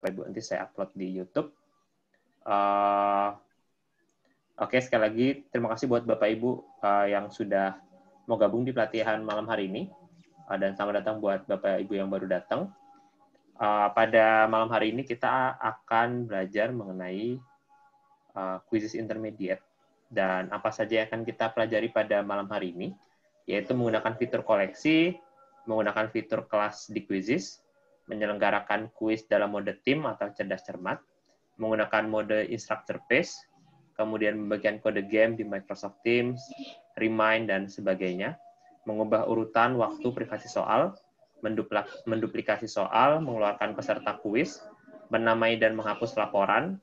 Bapak Ibu, nanti saya upload di YouTube. Oke, sekali lagi terima kasih buat Bapak Ibu yang sudah mau gabung di pelatihan malam hari ini. Dan selamat datang buat Bapak Ibu yang baru datang. Pada malam hari ini kita akan belajar mengenai quizzes intermediate. Dan apa saja yang akan kita pelajari pada malam hari ini, yaitu menggunakan fitur koleksi, menggunakan fitur kelas di quizzes, menyelenggarakan kuis dalam mode tim atau cerdas cermat, menggunakan mode instructor based, kemudian membagikan kode game di Microsoft Teams, remind, dan sebagainya, mengubah urutan waktu privasi soal, menduplikasi soal, mengeluarkan peserta kuis, menamai dan menghapus laporan,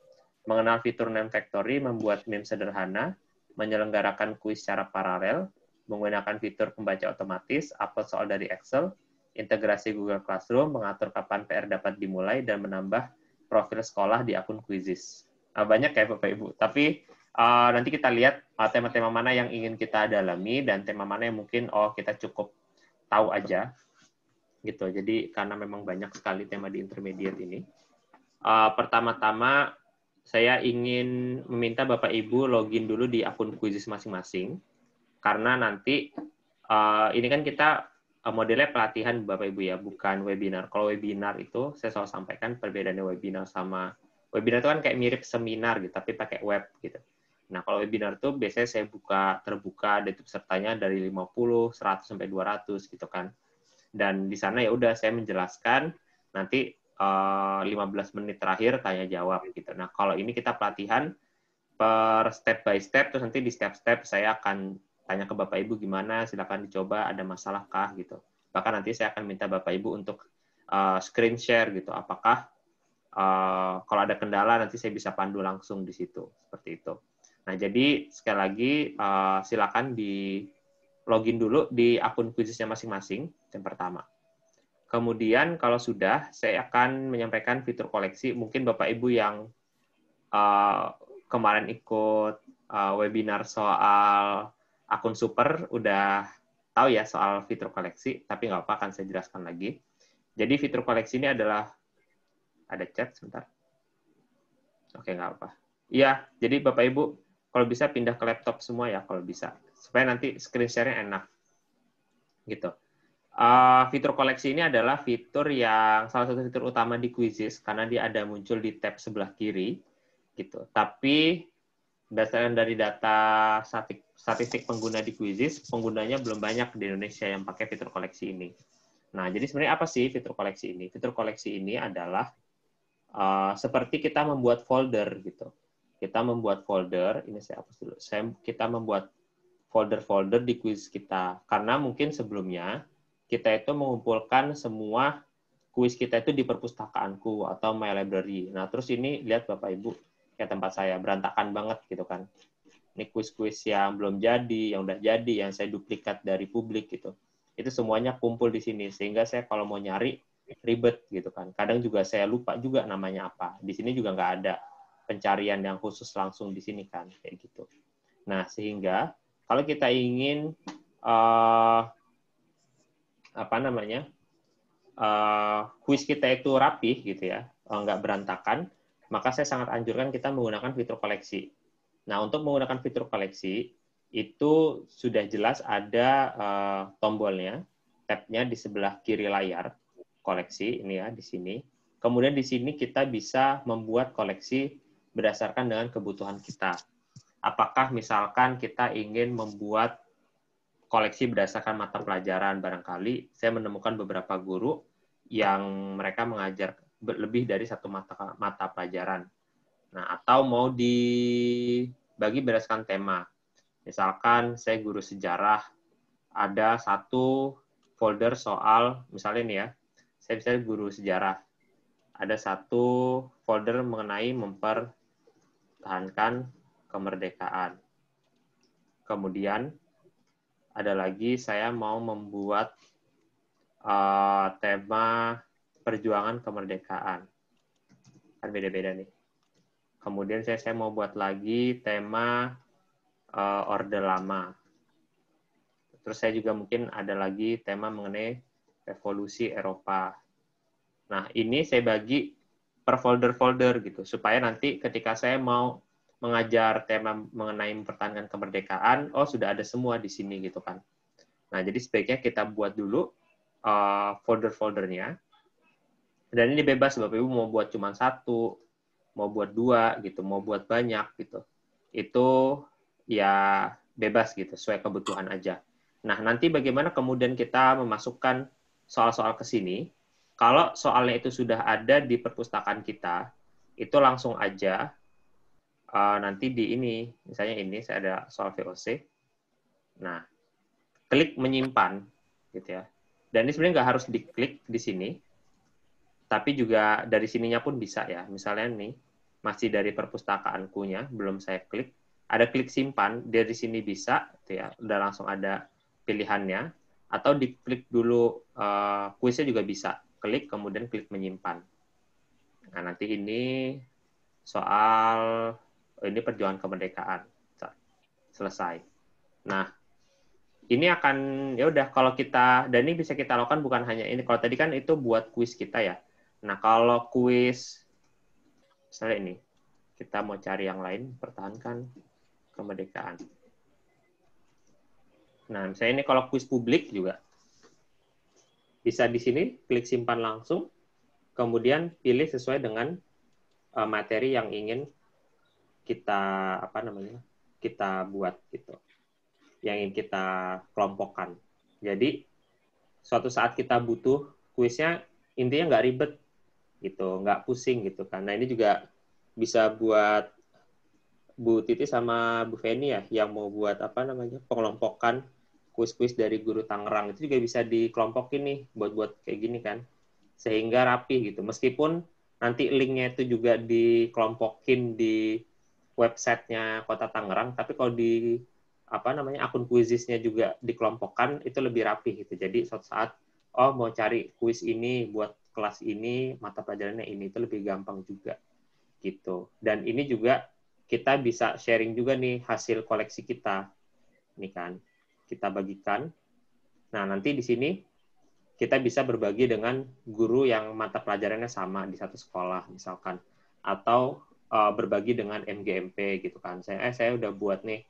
mengenal fitur name factory, membuat meme sederhana, menyelenggarakan kuis secara paralel, menggunakan fitur pembaca otomatis, upload soal dari Excel, integrasi Google Classroom, mengatur kapan PR dapat dimulai, dan menambah profil sekolah di akun Quizzes. Banyak ya Bapak Ibu, tapi nanti kita lihat tema-tema mana yang ingin kita dalami dan tema mana yang mungkin kita cukup tahu aja gitu. Jadi karena memang banyak sekali tema di intermediate ini. Pertama-tama saya ingin meminta Bapak Ibu login dulu di akun Quizzes masing-masing, karena nanti ini kan kita modelnya pelatihan Bapak Ibu ya, bukan webinar. Kalau webinar itu saya selalu sampaikan perbedaannya webinar sama webinar itu kan kayak mirip seminar gitu, tapi pakai web gitu. Nah, kalau webinar itu biasanya saya terbuka dari pesertanya dari 50, 100 sampai 200 gitu kan. Dan di sana ya udah saya menjelaskan, nanti 15 menit terakhir tanya jawab gitu. Nah, kalau ini kita pelatihan per step by step, terus nanti di step-step saya akan tanya ke Bapak Ibu gimana, silakan dicoba, ada masalah kah gitu. Bahkan nanti saya akan minta Bapak Ibu untuk screen share gitu, apakah kalau ada kendala nanti saya bisa pandu langsung di situ, seperti itu. Nah, jadi sekali lagi silakan di login dulu di akun Quizzesnya masing-masing, yang pertama. Kemudian kalau sudah, saya akan menyampaikan fitur koleksi. Mungkin Bapak Ibu yang kemarin ikut webinar soal akun super udah tahu ya soal fitur koleksi, tapi nggak apa, akan saya jelaskan lagi. Jadi fitur koleksi ini adalah, ada chat sebentar. Oke, nggak apa. Iya, jadi Bapak Ibu kalau bisa pindah ke laptop semua ya, kalau bisa. Supaya nanti screen share-nya enak. Gitu. Fitur koleksi ini adalah fitur yang salah satu fitur utama di Quizzes karena dia ada muncul di tab sebelah kiri gitu. Tapi berdasarkan dari data statistik pengguna di Quizzes, penggunanya belum banyak di Indonesia yang pakai fitur koleksi ini. Nah, jadi sebenarnya apa sih fitur koleksi ini? Fitur koleksi ini adalah seperti kita membuat folder gitu. Kita membuat folder, ini saya hapus dulu. Kita membuat folder-folder di quiz kita karena mungkin sebelumnya kita itu mengumpulkan semua kuis kita itu di perpustakaanku atau my library. Nah, terus ini lihat Bapak Ibu, kayak tempat saya berantakan banget gitu kan. Ini kuis-kuis yang belum jadi, yang udah jadi, yang saya duplikat dari publik gitu. Itu semuanya kumpul di sini sehingga saya kalau mau nyari ribet gitu kan. Kadang juga saya lupa juga namanya apa. Di sini juga nggak ada pencarian yang khusus langsung di sini kan, kayak gitu. Nah, sehingga kalau kita ingin kuis kita itu rapih gitu ya, nggak berantakan, maka saya sangat anjurkan kita menggunakan fitur koleksi. Nah, untuk menggunakan fitur koleksi itu sudah jelas ada tombolnya, tab-nya di sebelah kiri layar koleksi ini ya di sini. Kemudian di sini kita bisa membuat koleksi berdasarkan dengan kebutuhan kita. Apakah misalkan kita ingin membuat koleksi berdasarkan mata pelajaran, barangkali saya menemukan beberapa guru yang mereka mengajar lebih dari satu mata pelajaran. Nah, atau mau dibagi berdasarkan tema. Misalkan saya guru sejarah, ada satu folder soal, misalnya nih ya, saya bisa guru sejarah, ada satu folder mengenai mempertahankan kemerdekaan. Kemudian ada lagi saya mau membuat tema perjuangan kemerdekaan. Kan beda-beda nih. Kemudian saya mau buat lagi tema Orde Lama. Terus saya juga mungkin ada lagi tema mengenai revolusi Eropa. Nah, ini saya bagi per folder-folder gitu, supaya nanti ketika saya mau mengajar tema mengenai mempertahankan kemerdekaan, oh sudah ada semua di sini gitu kan. Nah, jadi sebaiknya kita buat dulu folder-foldernya, dan ini bebas Bapak Ibu mau buat cuma satu, mau buat dua gitu, mau buat banyak gitu. Itu ya bebas gitu, sesuai kebutuhan aja. Nah, nanti bagaimana kemudian kita memasukkan soal-soal ke sini? Kalau soalnya itu sudah ada di perpustakaan kita, itu langsung aja nanti di ini, misalnya ini saya ada soal VOC. Nah, klik menyimpan gitu ya. Dan ini sebenarnya nggak harus diklik di sini, tapi juga dari sininya pun bisa ya. Misalnya nih, masih dari perpustakaanku-nya, belum saya klik, ada klik simpan, dari sini bisa, gitu ya, udah langsung ada pilihannya, atau diklik dulu kuisnya juga bisa, klik, kemudian klik menyimpan. Nah, nanti ini soal, ini perjuangan kemerdekaan, selesai. Nah, ini akan, ya udah, kalau kita, dan ini bisa kita lakukan bukan hanya ini, kalau tadi kan itu buat kuis kita ya. Nah, kalau kuis, misalnya ini, kita mau cari yang lain, pertahankan kemerdekaan. Nah, misalnya ini kalau kuis publik juga, bisa di sini, klik simpan langsung, kemudian pilih sesuai dengan materi yang ingin kita, kita buat, gitu. Yang ingin kita kelompokkan. Jadi, suatu saat kita butuh kuisnya, intinya nggak ribet, gitu, nggak pusing gitu kan. Nah, ini juga bisa buat Bu Titi sama Bu Feni ya, yang mau buat pengelompokan kuis-kuis dari guru Tangerang, itu juga bisa dikelompokin nih, buat kayak gini kan, sehingga rapi gitu. Meskipun nanti linknya itu juga dikelompokin di websitenya Kota Tangerang, tapi kalau di akun kuisisnya juga dikelompokkan, itu lebih rapi gitu. Jadi suatu saat, oh mau cari kuis ini buat kelas ini, mata pelajarannya ini, itu lebih gampang juga gitu. Dan ini juga kita bisa sharing juga nih hasil koleksi kita. Ini kan, kita bagikan. Nah, nanti di sini kita bisa berbagi dengan guru yang mata pelajarannya sama di satu sekolah misalkan, atau berbagi dengan MGMP gitu kan. Saya udah buat nih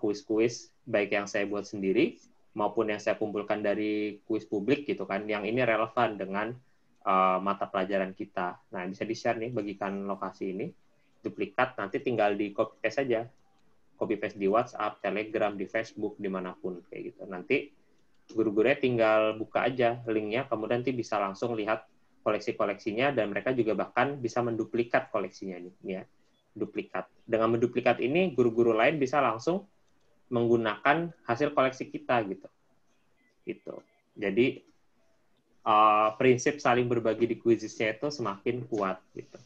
kuis-kuis baik yang saya buat sendiri maupun yang saya kumpulkan dari kuis publik gitu kan, yang ini relevan dengan mata pelajaran kita. Nah, bisa di-share nih, bagikan lokasi ini, duplikat, nanti tinggal di copy paste saja. Copy paste di WhatsApp, Telegram, di Facebook, dimanapun kayak gitu. Nanti guru-gurunya tinggal buka aja linknya, kemudian nanti bisa langsung lihat koleksi-koleksinya, dan mereka juga bahkan bisa menduplikat koleksinya nih, ya. Duplikat. Dengan menduplikat ini, guru-guru lain bisa langsung menggunakan hasil koleksi kita gitu. Gitu. Jadi prinsip saling berbagi di kuisisnya itu semakin kuat gitu.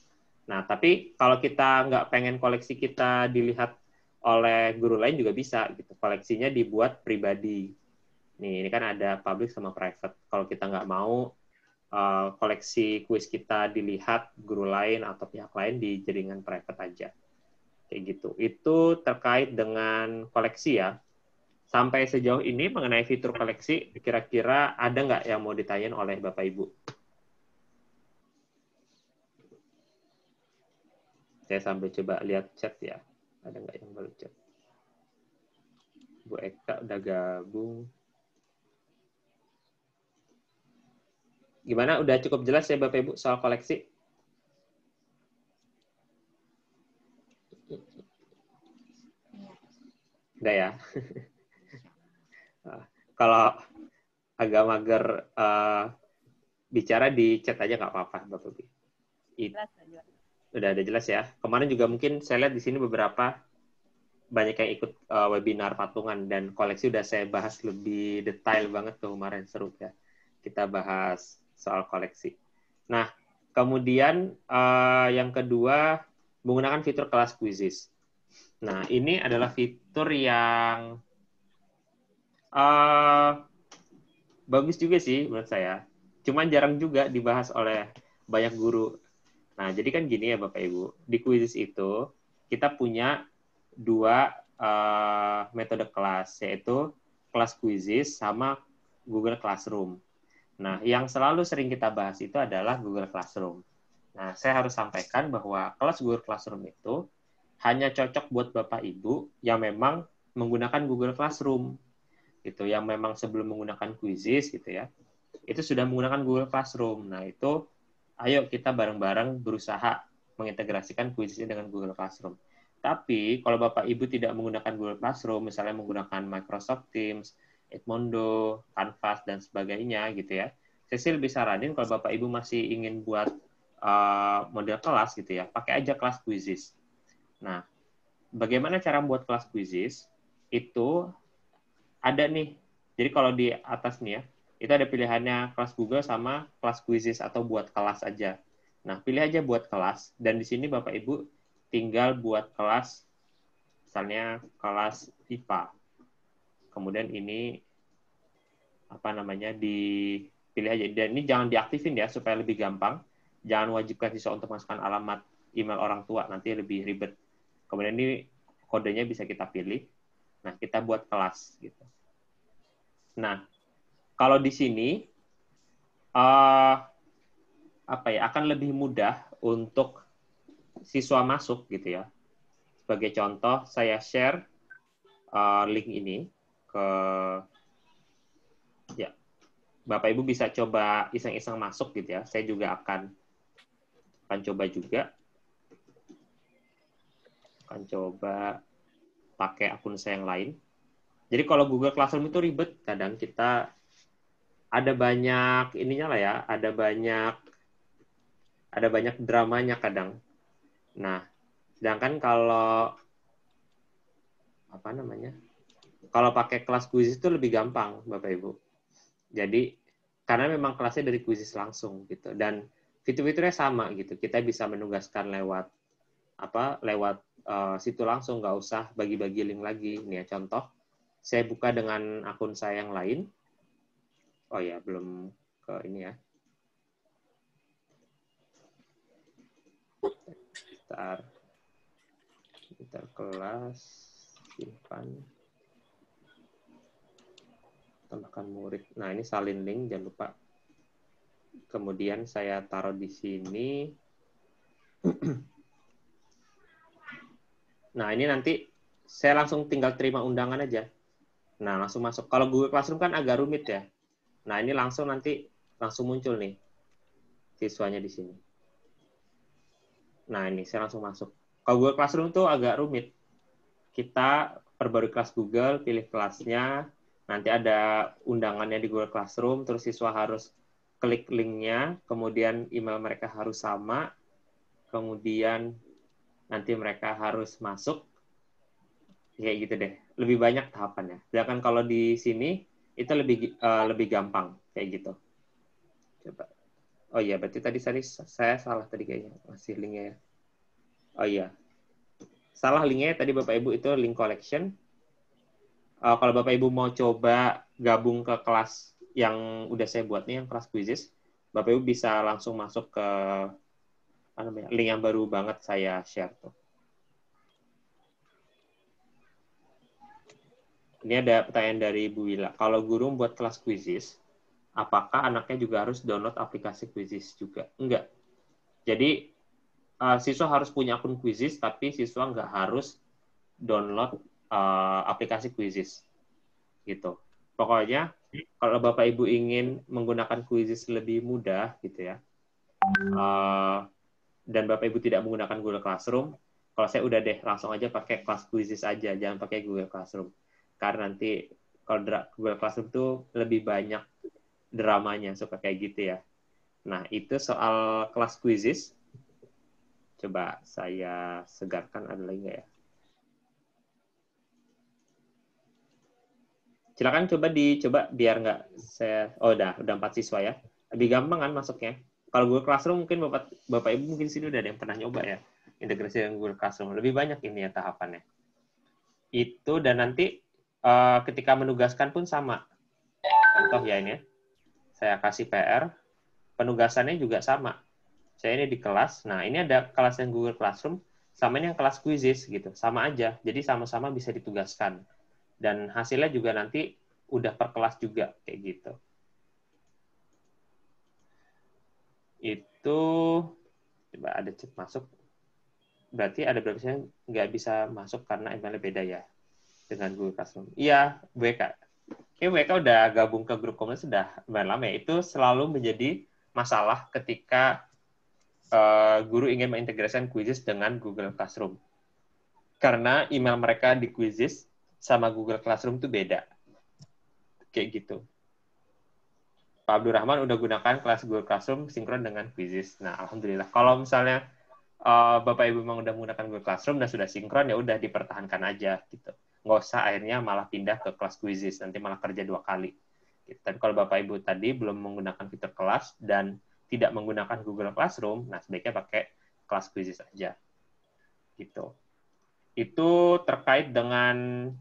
Nah, tapi kalau kita nggak pengen koleksi kita dilihat oleh guru lain juga bisa gitu. Koleksinya dibuat pribadi. Nih, ini kan ada public sama private. Kalau kita nggak mau koleksi kuis kita dilihat guru lain atau pihak lain, di jaringan private aja. Kayak gitu. Itu terkait dengan koleksi ya. Sampai sejauh ini mengenai fitur koleksi, kira-kira ada nggak yang mau ditanyain oleh Bapak Ibu? Saya sampai coba lihat chat ya. Ada nggak yang baru chat? Bu Eka udah gabung. Gimana? Udah cukup jelas ya Bapak Ibu soal koleksi? Udah ya? Kalau agak mager bicara di chat aja nggak apa-apa Bapak Ibu. Udah ada jelas ya. Kemarin juga mungkin saya lihat di sini beberapa banyak yang ikut webinar patungan, dan koleksi udah saya bahas lebih detail banget tuh kemarin, seru ya. Kita bahas soal koleksi. Nah, kemudian yang kedua, menggunakan fitur kelas quizzes. Nah, ini adalah fitur yang bagus juga sih menurut saya. Cuman jarang juga dibahas oleh banyak guru. Nah, jadi kan gini ya Bapak Ibu, di quizzes itu kita punya dua metode kelas, yaitu kelas quizzes sama Google Classroom. Nah, yang selalu sering kita bahas itu adalah Google Classroom. Nah, saya harus sampaikan bahwa kelas Google Classroom itu hanya cocok buat Bapak Ibu yang memang menggunakan Google Classroom, gitu, yang memang sebelum menggunakan Quizzes, gitu ya, itu sudah menggunakan Google Classroom. Nah, itu ayo kita bareng-bareng berusaha mengintegrasikan Quizzes dengan Google Classroom. Tapi kalau Bapak Ibu tidak menggunakan Google Classroom, misalnya menggunakan Microsoft Teams, Edmodo, Canvas, dan sebagainya, gitu ya, saya sih lebih saranin kalau Bapak Ibu masih ingin buat model kelas, gitu ya, pakai aja kelas Quizzes. Nah, bagaimana cara membuat kelas Quizzes? Itu ada nih. Jadi kalau di atas nih ya, itu ada pilihannya kelas Google sama kelas Quizzes atau buat kelas aja. Nah, pilih aja buat kelas, dan di sini Bapak Ibu tinggal buat kelas, misalnya kelas IPA. Kemudian ini apa namanya, dipilih aja. Dan ini jangan diaktifin ya, supaya lebih gampang. Jangan wajibkan siswa untuk masukkan alamat email orang tua, nanti lebih ribet. Kemudian ini kodenya bisa kita pilih. Nah, kita buat kelas gitu. Nah, kalau di sini apa ya, akan lebih mudah untuk siswa masuk gitu ya. Sebagai contoh, saya share link ini ke, ya, Bapak Ibu bisa coba iseng-iseng masuk gitu ya. Saya juga akan coba juga. Akan coba pakai akun saya yang lain. Jadi kalau Google Classroom itu ribet, kadang kita ada banyak ininya lah ya, ada banyak dramanya kadang. Nah, sedangkan kalau apa namanya, kalau pakai kelas Quizzes itu lebih gampang, Bapak Ibu. Jadi karena memang kelasnya dari Quizzes langsung gitu, dan fitur-fiturnya sama gitu. Kita bisa menugaskan lewat situ langsung, nggak usah bagi-bagi link lagi. Ini ya contoh, saya buka dengan akun saya yang lain. Oh ya, belum ke ini ya. Bentar kelas simpan, tambahkan murid. Nah, ini salin link, jangan lupa. Kemudian saya taruh di sini. Nah, ini nanti saya langsung tinggal terima undangan aja. Nah, langsung masuk. Kalau Google Classroom kan agak rumit ya. Nah, ini langsung muncul nih siswanya di sini. Nah, ini saya langsung masuk. Kalau Google Classroom tuh agak rumit. Kita perbarui kelas Google, pilih kelasnya, nanti ada undangannya di Google Classroom, terus siswa harus klik linknya, kemudian email mereka harus sama, kemudian nanti mereka harus masuk, kayak gitu deh. Lebih banyak tahapannya. Sedangkan kalau di sini itu lebih gampang kayak gitu. Coba. Oh iya, berarti tadi saya salah tadi kayaknya masih linknya ya. Oh iya, salah linknya tadi Bapak Ibu, itu link collection. Kalau Bapak Ibu mau coba gabung ke kelas yang udah saya buat nih, yang kelas Quizzes, Bapak Ibu bisa langsung masuk ke link yang baru banget saya share tuh. Ini ada pertanyaan dari Bu Wila. Kalau guru buat kelas Quizzes, apakah anaknya juga harus download aplikasi Quizzes juga? Enggak. Jadi siswa harus punya akun Quizzes, tapi siswa nggak harus download aplikasi Quizzes. Gitu. Pokoknya kalau Bapak Ibu ingin menggunakan Quizzes lebih mudah gitu ya, dan Bapak Ibu tidak menggunakan Google Classroom, kalau saya udah deh langsung aja pakai kelas Quizzes aja, jangan pakai Google Classroom. Karena nanti kalau Google Classroom tuh lebih banyak dramanya, suka kayak gitu ya. Nah, itu soal kelas Quizzes. Coba saya segarkan, ada lagi nggak ya? Silakan dicoba biar nggak saya, udah 4 siswa ya. Lebih gampang kan masuknya. Kalau Google Classroom mungkin Bapak Ibu mungkin sini udah ada yang pernah nyoba ya. Integrasi dengan Google Classroom. Lebih banyak ini ya tahapannya. Itu, dan nanti ketika menugaskan pun sama. Contoh ya ini ya. Saya kasih PR, penugasannya juga sama. Saya ini di kelas, nah ini ada kelas yang Google Classroom, sama ini yang kelas Quizzes gitu. Sama aja, jadi sama-sama bisa ditugaskan. Dan hasilnya juga nanti udah per kelas juga, kayak gitu. Itu Coba ada chat masuk. Berarti ada beberapa yang nggak bisa masuk karena emailnya beda ya dengan Google Classroom. Iya, WK. WK udah gabung ke grup komunitas sudah lumayan lama ya. Itu selalu menjadi masalah ketika guru ingin mengintegrasikan Quizzes dengan Google Classroom. Karena email mereka di Quizzes sama Google Classroom itu beda. Kayak gitu. Pak Abdurrahman udah gunakan kelas Google Classroom sinkron dengan Quizzes. Nah, alhamdulillah. Kalau misalnya Bapak Ibu memang udah menggunakan Google Classroom dan sudah sinkron, ya udah dipertahankan aja gitu. Nggak usah akhirnya malah pindah ke kelas Quizzes, nanti malah kerja 2 kali. Gitu. Tapi kalau Bapak Ibu tadi belum menggunakan fitur kelas dan tidak menggunakan Google Classroom, nah sebaiknya pakai kelas Quizzes aja. Gitu. Itu terkait dengan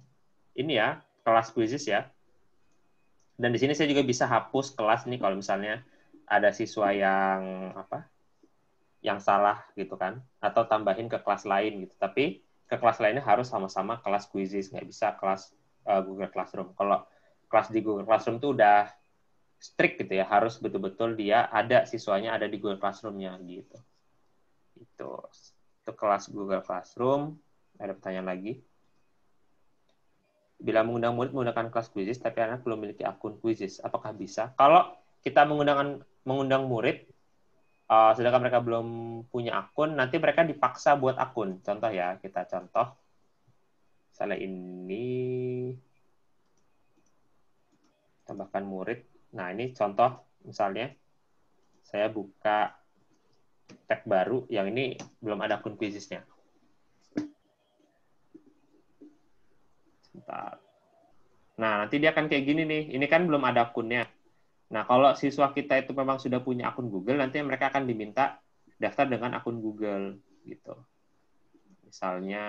ini ya, kelas Quizzes ya. Dan di sini saya juga bisa hapus kelas nih kalau misalnya ada siswa yang yang salah gitu kan, atau tambahin ke kelas lain gitu. Tapi ke kelas lainnya harus sama-sama kelas Quizzes, nggak bisa kelas Google Classroom. Kalau kelas di Google Classroom itu udah strict gitu ya, harus betul-betul dia ada siswanya ada di Google Classroom-nya gitu. Itu kelas Google Classroom. Ada pertanyaan lagi? Bila mengundang murid menggunakan kelas Quizzes, tapi anak belum memiliki akun Quizzes, apakah bisa? Kalau kita mengundang murid, sedangkan mereka belum punya akun, nanti mereka dipaksa buat akun. Contoh ya, kita contoh. Misalnya ini, tambahkan murid. Nah, ini contoh, misalnya, saya buka tab baru, yang ini belum ada akun Quizzes-nya. Sebentar. Nah, nanti dia akan kayak gini nih. Ini kan belum ada akunnya. Nah, kalau siswa kita itu memang sudah punya akun Google, nanti mereka akan diminta daftar dengan akun Google gitu. Misalnya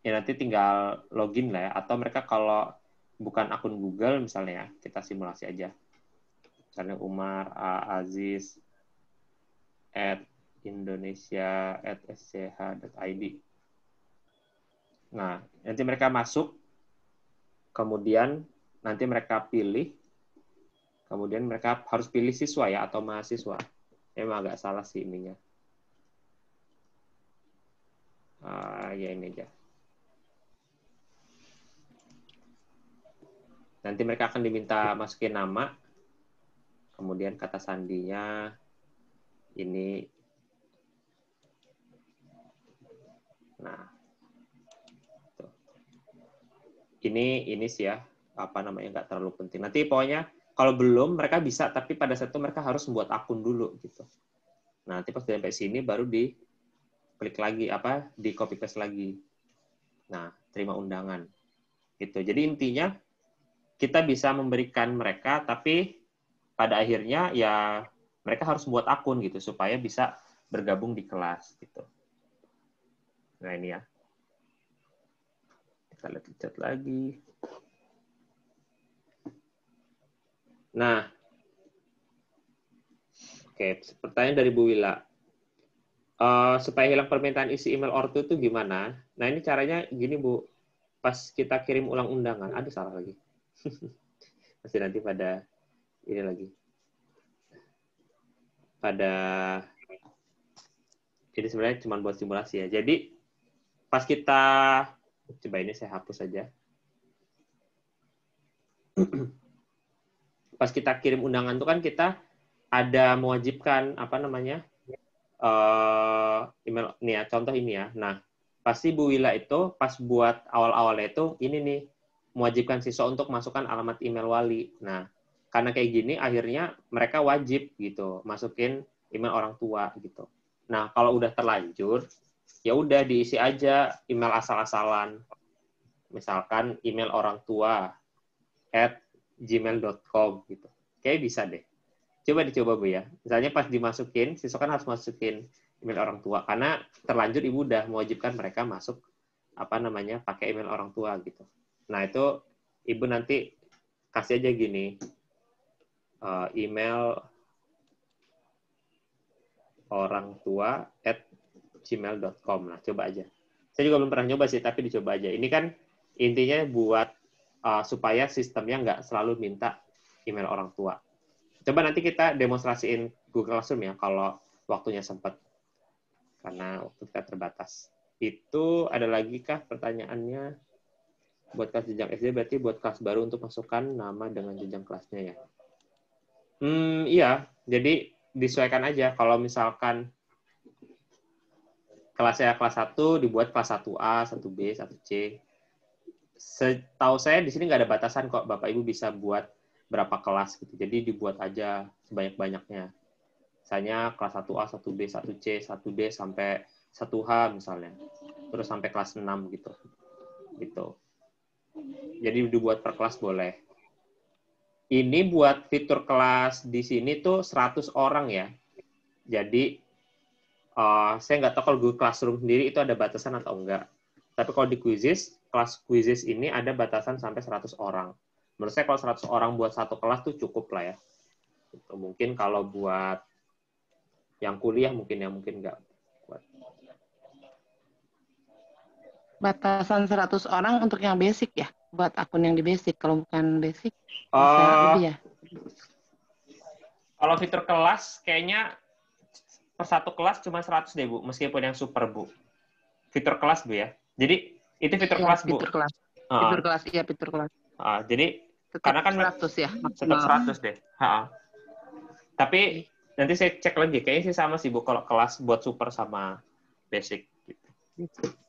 ya nanti tinggal login lah ya, atau mereka kalau bukan akun Google misalnya ya, kita simulasi aja. Misalnya Umar A. Aziz @indonesia@sch.id. Nah, nanti mereka masuk, kemudian nanti mereka pilih, kemudian mereka harus pilih siswa ya atau mahasiswa. Emang agak salah sih ininya. Ya ini aja. Nanti mereka akan diminta masukin nama, kemudian kata sandinya ini. Nah, tuh. Ini sih ya, apa namanya, nggak terlalu penting. Nanti pokoknya kalau belum mereka bisa, tapi pada saat itu mereka harus membuat akun dulu gitu. Nah, nanti pas sampai sini baru di klik lagi di copy paste lagi. Nah, terima undangan. Gitu. Jadi intinya kita bisa memberikan mereka, tapi pada akhirnya ya mereka harus buat akun gitu supaya bisa bergabung di kelas gitu. Nah, ini ya. Kita lihat chat lagi. Nah, oke, pertanyaan dari Bu Wila. Supaya hilang permintaan isi email ortu itu gimana? Nah, ini caranya gini, Bu. Pas kita kirim ulang undangan, ada salah lagi. Pasti nanti pada ini lagi. Ini sebenarnya cuma buat simulasi ya. Jadi, pas kita, coba ini saya hapus saja. Pas kita kirim undangan itu kan kita ada mewajibkan email nih ya, contoh ini ya. Nah, pasti Bu Wila itu pas buat awal-awalnya itu ini nih mewajibkan siswa untuk masukkan alamat email wali. Nah, karena kayak gini akhirnya mereka wajib gitu masukin email orang tua gitu. Nah, kalau udah terlanjur ya udah diisi aja email asal-asalan. Misalkan email orang tua @gmail.com gitu. Kayak bisa deh. Coba dicoba Bu ya. Misalnya pas dimasukin, siswa kan harus masukin email orang tua karena terlanjur ibu udah mewajibkan mereka masuk pakai email orang tua gitu. Nah, itu ibu nanti kasih aja gini. Email orang tua @gmail.com. Nah, coba aja. Saya juga belum pernah nyoba sih, tapi dicoba aja. Ini kan intinya buat supaya sistemnya nggak selalu minta email orang tua. Coba nanti kita demonstrasiin Google Classroom ya, kalau waktunya sempat karena waktu kita terbatas. Itu ada lagi kah pertanyaannya? Buat kelas jenjang SD berarti buat kelas baru untuk masukkan nama dengan jenjang kelasnya ya? Iya, jadi disesuaikan aja. Kalau misalkan kelasnya kelas 1 dibuat kelas 1A, 1B, 1C. Setahu saya di sini nggak ada batasan kok, Bapak Ibu bisa buat berapa kelas gitu. Jadi dibuat aja sebanyak-banyaknya. Misalnya kelas 1A, 1B, 1C, 1D sampai 1H misalnya. Terus sampai kelas 6 gitu. Gitu. Jadi dibuat per kelas boleh. Ini buat fitur kelas di sini tuh 100 orang ya. Jadi saya nggak tahu kalau Google Classroom sendiri itu ada batasan atau enggak. Tapi kalau di Quizzes, kelas Quizzes ini ada batasan sampai 100 orang. Menurut saya kalau 100 orang buat satu kelas tuh cukup lah ya. Gitu. Mungkin kalau buat yang kuliah mungkin nggak. Batasan 100 orang untuk yang basic ya? Buat akun yang di basic. Kalau bukan basic, bisa lebih ya? Kalau fitur kelas, kayaknya per satu kelas cuma 100 deh, Bu. Meskipun yang super, Bu. Fitur kelas, Bu ya. Jadi, itu fitur kelas, Bu. Fitur kelas. Fitur kelas, iya fitur kelas. Jadi, tetap karena kan 100 ya? Tetap 100 deh. Tapi, nanti saya cek lagi. Kayaknya sih sama sih, Bu. Kalau kelas buat super sama basic.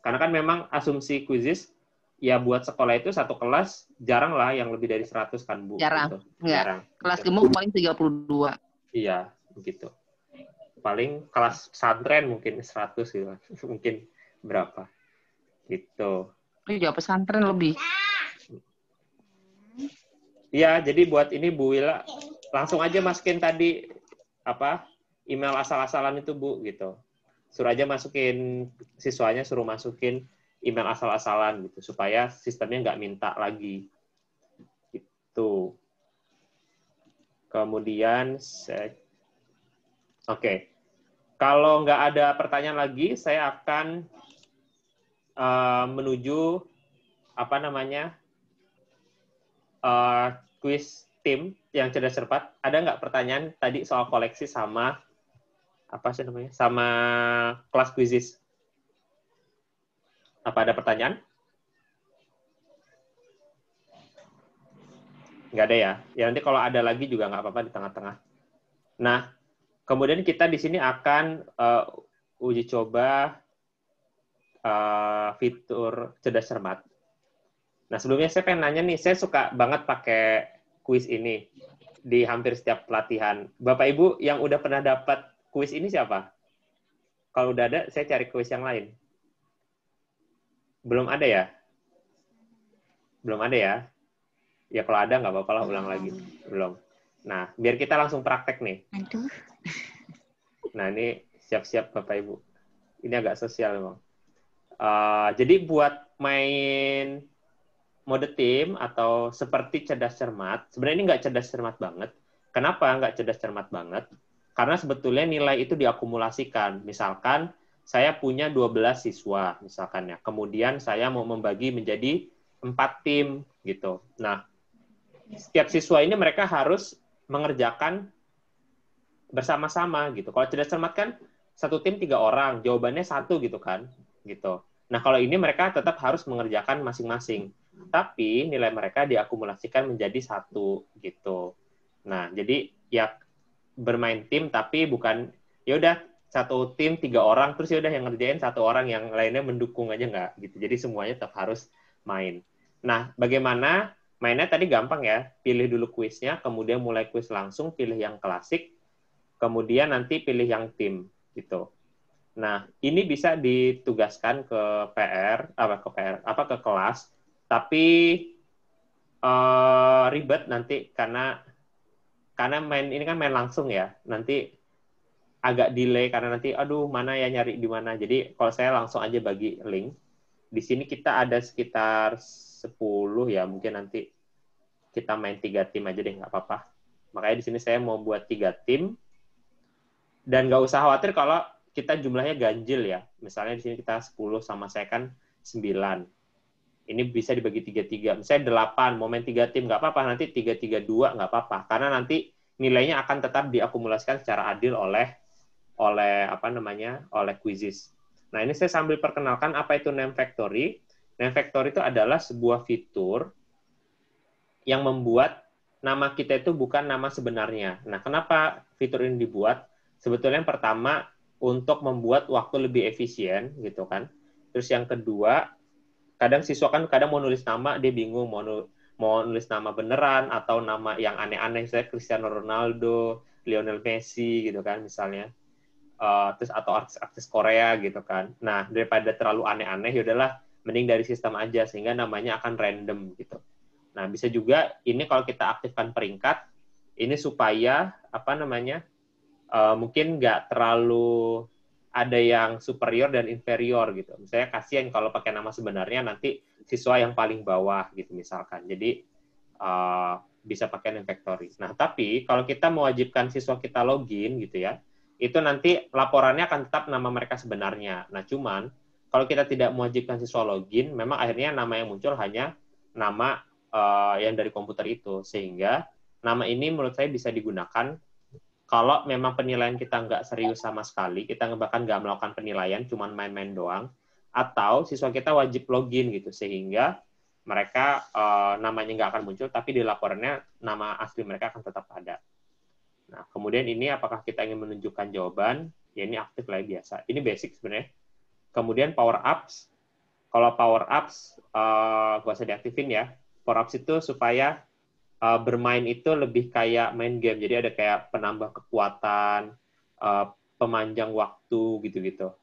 Karena kan memang asumsi Quizzes ya buat sekolah itu satu kelas jarang lah yang lebih dari 100 kan, Bu. Jarang. Gitu. Jarang. Kelas gemuk paling 32. Iya, begitu. Paling kelas pesantren mungkin 100 gitu. Mungkin berapa. Gitu. Iya, pesantren lebih. Iya, jadi buat ini Bu Wila langsung aja masukin tadi email asal-asalan itu, Bu, gitu. Suruh aja masukin, siswanya suruh masukin email asal-asalan gitu, supaya sistemnya nggak minta lagi. Gitu. Kemudian, oke. Kalau nggak ada pertanyaan lagi, saya akan menuju quiz tim yang cerdas cermat. Ada nggak pertanyaan tadi soal koleksi sama sama kelas quizzes? Apa ada pertanyaan? Nggak ada ya? Ya nanti kalau ada lagi juga nggak apa-apa di tengah-tengah. Nah, kemudian kita di sini akan uji coba fitur cerdas cermat. Nah, sebelumnya saya pengen nanya nih, saya suka banget pakai quiz ini di hampir setiap pelatihan. Bapak Ibu yang udah pernah dapat quiz ini siapa? Kalau udah ada, saya cari quiz yang lain. Belum ada ya? Belum ada ya? Ya kalau ada nggak apa-apa lah, ulang lagi. Belum. Nah, biar kita langsung praktek nih. Aduh. Nah, ini siap-siap Bapak Ibu. Ini agak sosial memang. Jadi buat main mode tim atau seperti cerdas cermat, sebenarnya ini nggak cerdas cermat banget. Kenapa nggak cerdas cermat banget? Karena sebetulnya nilai itu diakumulasikan. Misalkan saya punya 12 siswa, misalkan ya. Kemudian saya mau membagi menjadi 4 tim gitu. Nah, setiap siswa ini mereka harus mengerjakan bersama-sama gitu. Kalau cerdas cermat kan satu tim 3 orang, jawabannya 1 gitu kan, gitu. Nah, kalau ini mereka tetap harus mengerjakan masing-masing. Tapi nilai mereka diakumulasikan menjadi 1 gitu. Nah, jadi ya bermain tim tapi bukan ya udah satu tim 3 orang terus ya udah yang ngerjain 1 orang yang lainnya mendukung aja nggak gitu. Jadi semuanya tetap harus main. Nah, bagaimana mainnya tadi gampang ya. Pilih dulu kuisnya, kemudian mulai kuis langsung, pilih yang klasik, kemudian nanti pilih yang tim gitu. Nah, ini bisa ditugaskan ke ke kelas, tapi ribet nanti karena ini kan main langsung ya. Nanti agak delay karena nanti aduh mana ya nyari di mana. Jadi kalau saya langsung aja bagi link. Di sini kita ada sekitar 10 ya, mungkin nanti kita main 3 tim aja deh, nggak apa-apa. Makanya di sini saya mau buat 3 tim. Dan nggak usah khawatir kalau kita jumlahnya ganjil ya. Misalnya di sini kita 10 sama saya kan 9. Ini bisa dibagi 3-3. Misalnya 8, mau main 3 tim, nggak apa-apa. Nanti 3-3-2, nggak apa-apa. Karena nanti nilainya akan tetap diakumulasikan secara adil oleh oleh oleh Quizzes. Nah, ini saya sambil perkenalkan apa itu name factory. Name factory itu adalah sebuah fitur yang membuat nama kita itu bukan nama sebenarnya. Nah, kenapa fitur ini dibuat? Sebetulnya yang pertama untuk membuat waktu lebih efisien gitu kan. Terus yang kedua, kadang siswa kan kadang mau nulis nama dia bingung mau nulis nama beneran atau nama yang aneh-aneh, saya Cristiano Ronaldo, Lionel Messi gitu kan misalnya. Terus atau artis-artis Korea gitu kan. Nah, daripada terlalu aneh-aneh ya udahlah mending dari sistem aja sehingga namanya akan random gitu. Nah, bisa juga ini kalau kita aktifkan peringkat ini supaya mungkin nggak terlalu ada yang superior dan inferior gitu. Misalnya kasihan kalau pakai nama sebenarnya nanti siswa yang paling bawah gitu misalkan. Jadi bisa pakai name factory. Nah, tapi kalau kita mewajibkan siswa kita login gitu ya, itu nanti laporannya akan tetap nama mereka sebenarnya. Nah, cuman kalau kita tidak mewajibkan siswa login, memang akhirnya nama yang muncul hanya nama yang dari komputer itu. Sehingga nama ini menurut saya bisa digunakan kalau memang penilaian kita nggak serius sama sekali, kita bahkan nggak melakukan penilaian, cuman main-main doang, atau siswa kita wajib login gitu, sehingga mereka namanya nggak akan muncul, tapi di laporannya nama asli mereka akan tetap ada. Nah, kemudian ini apakah kita ingin menunjukkan jawaban? Ya ini aktif lah biasa. Ini basic sebenarnya. Kemudian power ups. Kalau power ups nggak usah diaktifin ya. Power ups itu supaya bermain itu lebih kayak main game. Jadi ada kayak penambah kekuatan, pemanjang waktu gitu-gitu.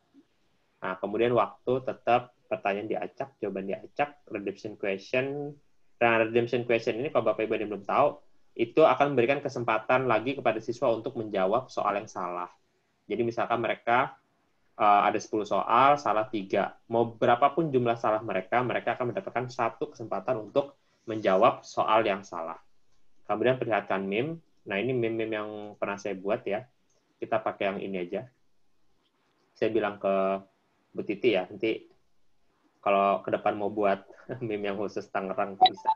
Nah, kemudian waktu tetap pertanyaan diacak, jawaban diacak, redemption question. Nah, redemption question ini kalau Bapak Ibu yang belum tahu, itu akan memberikan kesempatan lagi kepada siswa untuk menjawab soal yang salah. Jadi misalkan mereka ada 10 soal, salah 3. Mau berapapun jumlah salah mereka akan mendapatkan satu kesempatan untuk menjawab soal yang salah. Kemudian perlihatkan meme. Nah, ini meme yang pernah saya buat ya. Kita pakai yang ini aja. Saya bilang ke Bu Titi ya, nanti kalau ke depan mau buat meme yang khusus Tangerang bisa.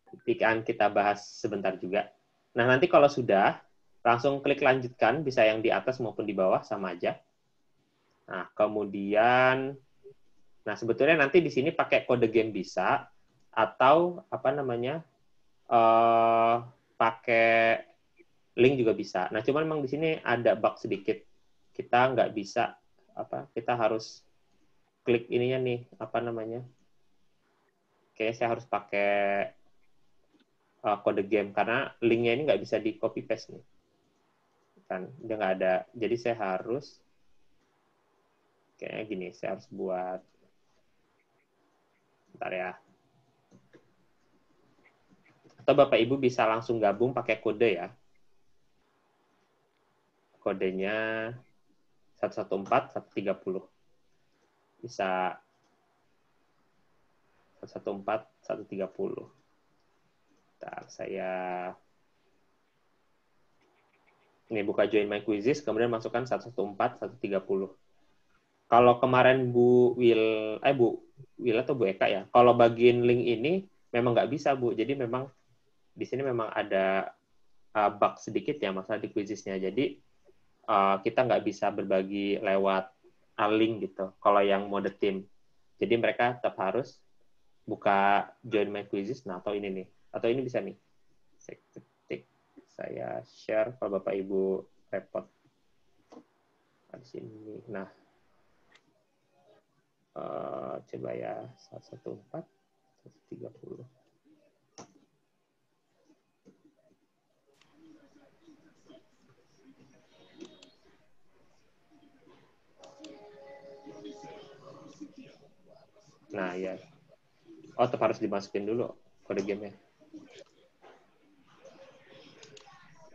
Nanti kan kita bahas sebentar juga. Nah, nanti kalau sudah, langsung klik lanjutkan, bisa yang di atas maupun di bawah, sama aja. Nah, kemudian, sebetulnya nanti di sini pakai kode game bisa, atau pakai link juga bisa. Nah, cuman memang di sini ada bug sedikit. Kita nggak bisa, kita harus klik ininya nih, Kayaknya saya harus pakai kode game karena linknya ini nggak bisa di copy paste nih, kan dia nggak ada. Jadi saya harus kayaknya gini, saya harus buat, bentar ya. Atau Bapak Ibu bisa langsung gabung pakai kode ya. Kodenya 114130. Bisa 114130. Bentar, saya ini buka Join My Quizzes, kemudian masukkan 114130. Kalau kemarin Bu Will atau Bu Eka ya, kalau bagiin link ini memang nggak bisa Bu. Jadi memang di sini memang ada bug sedikit ya masalah di Quizzesnya. Jadi kita nggak bisa berbagi lewat link gitu. Kalau yang mode tim, jadi mereka tetap harus buka Join My Quizzes. Nah, atau ini nih, atau ini bisa nih. Saya share kalau Bapak Ibu repot. Di sini. Nah, coba ya 114130. Nah, ya. Oh, tetap harus dimasukin dulu kode gamenya.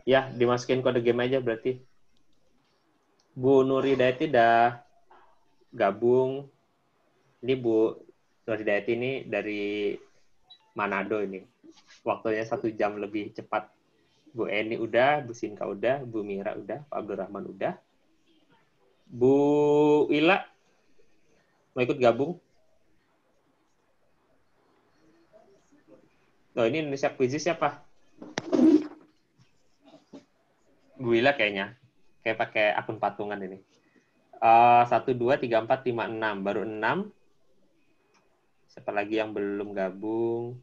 Ya, dimasukin kode game aja berarti. Bu Nuri Dayati udah gabung. Ini Bu Nuri Dayati ini dari Manado ini. Waktunya 1 jam lebih cepat. Bu Eni udah, Bu Sinka udah, Bu Mira udah, Pak Abdurrahman udah. Bu Ila mau ikut gabung? Oh, ini Indonesia Quizzes siapa? Bu Ila kayaknya. Kayak pakai akun patungan ini. 1, 2, 3, 4, 5, 6. Baru 6. Siapa lagi yang belum gabung?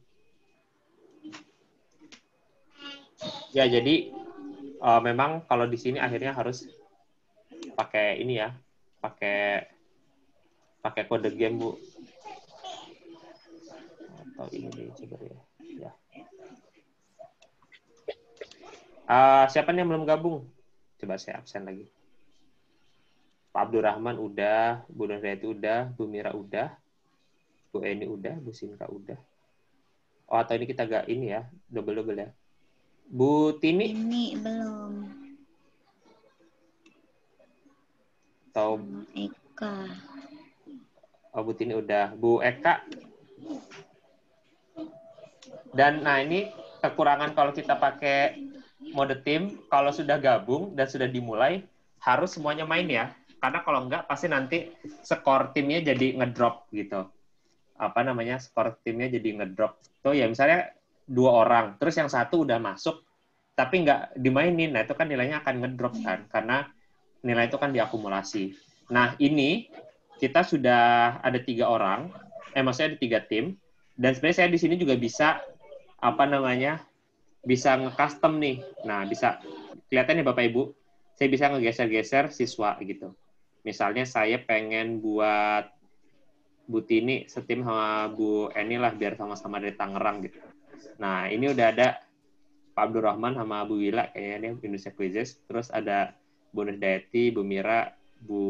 Ya, jadi memang kalau di sini akhirnya harus pakai ini ya, pakai kode game, Bu. Atau ini deh, coba ya. Siapa nih yang belum gabung? Coba saya absen lagi. Pak Abdurrahman udah, Bu Nurhayati udah, Bu Mira udah, Bu Eni udah, Bu Sinka udah. Oh, atau ini kita gak ini ya, double-double ya. Bu Tini? Ini belum. Atau Eka. Oh, Bu Tini udah. Bu Eka? Dan nah ini kekurangan kalau kita pakai mode tim, kalau sudah gabung dan sudah dimulai, harus semuanya main ya. Karena kalau enggak, pasti nanti skor timnya jadi ngedrop gitu. Apa namanya, skor timnya jadi ngedrop. Tuh ya misalnya 2 orang, terus yang satu udah masuk, tapi nggak dimainin. Nah itu kan nilainya akan ngedrop kan, karena nilai itu kan diakumulasi. Nah ini kita sudah ada 3 orang, maksudnya ada 3 tim, dan sebenarnya saya di sini juga bisa apa namanya, bisa nge-custom nih. Nah, bisa kelihatan nih Bapak Ibu, saya bisa ngegeser-geser siswa gitu. Misalnya saya pengen buat Bu Tini setim sama Bu Eni lah, biar sama-sama dari Tangerang gitu. Nah, ini udah ada Pak Abdurrahman sama Bu Wila kayaknya nih, Indonesia Quizzes. Terus ada Bu Nurdayati, Bu Mira, Bu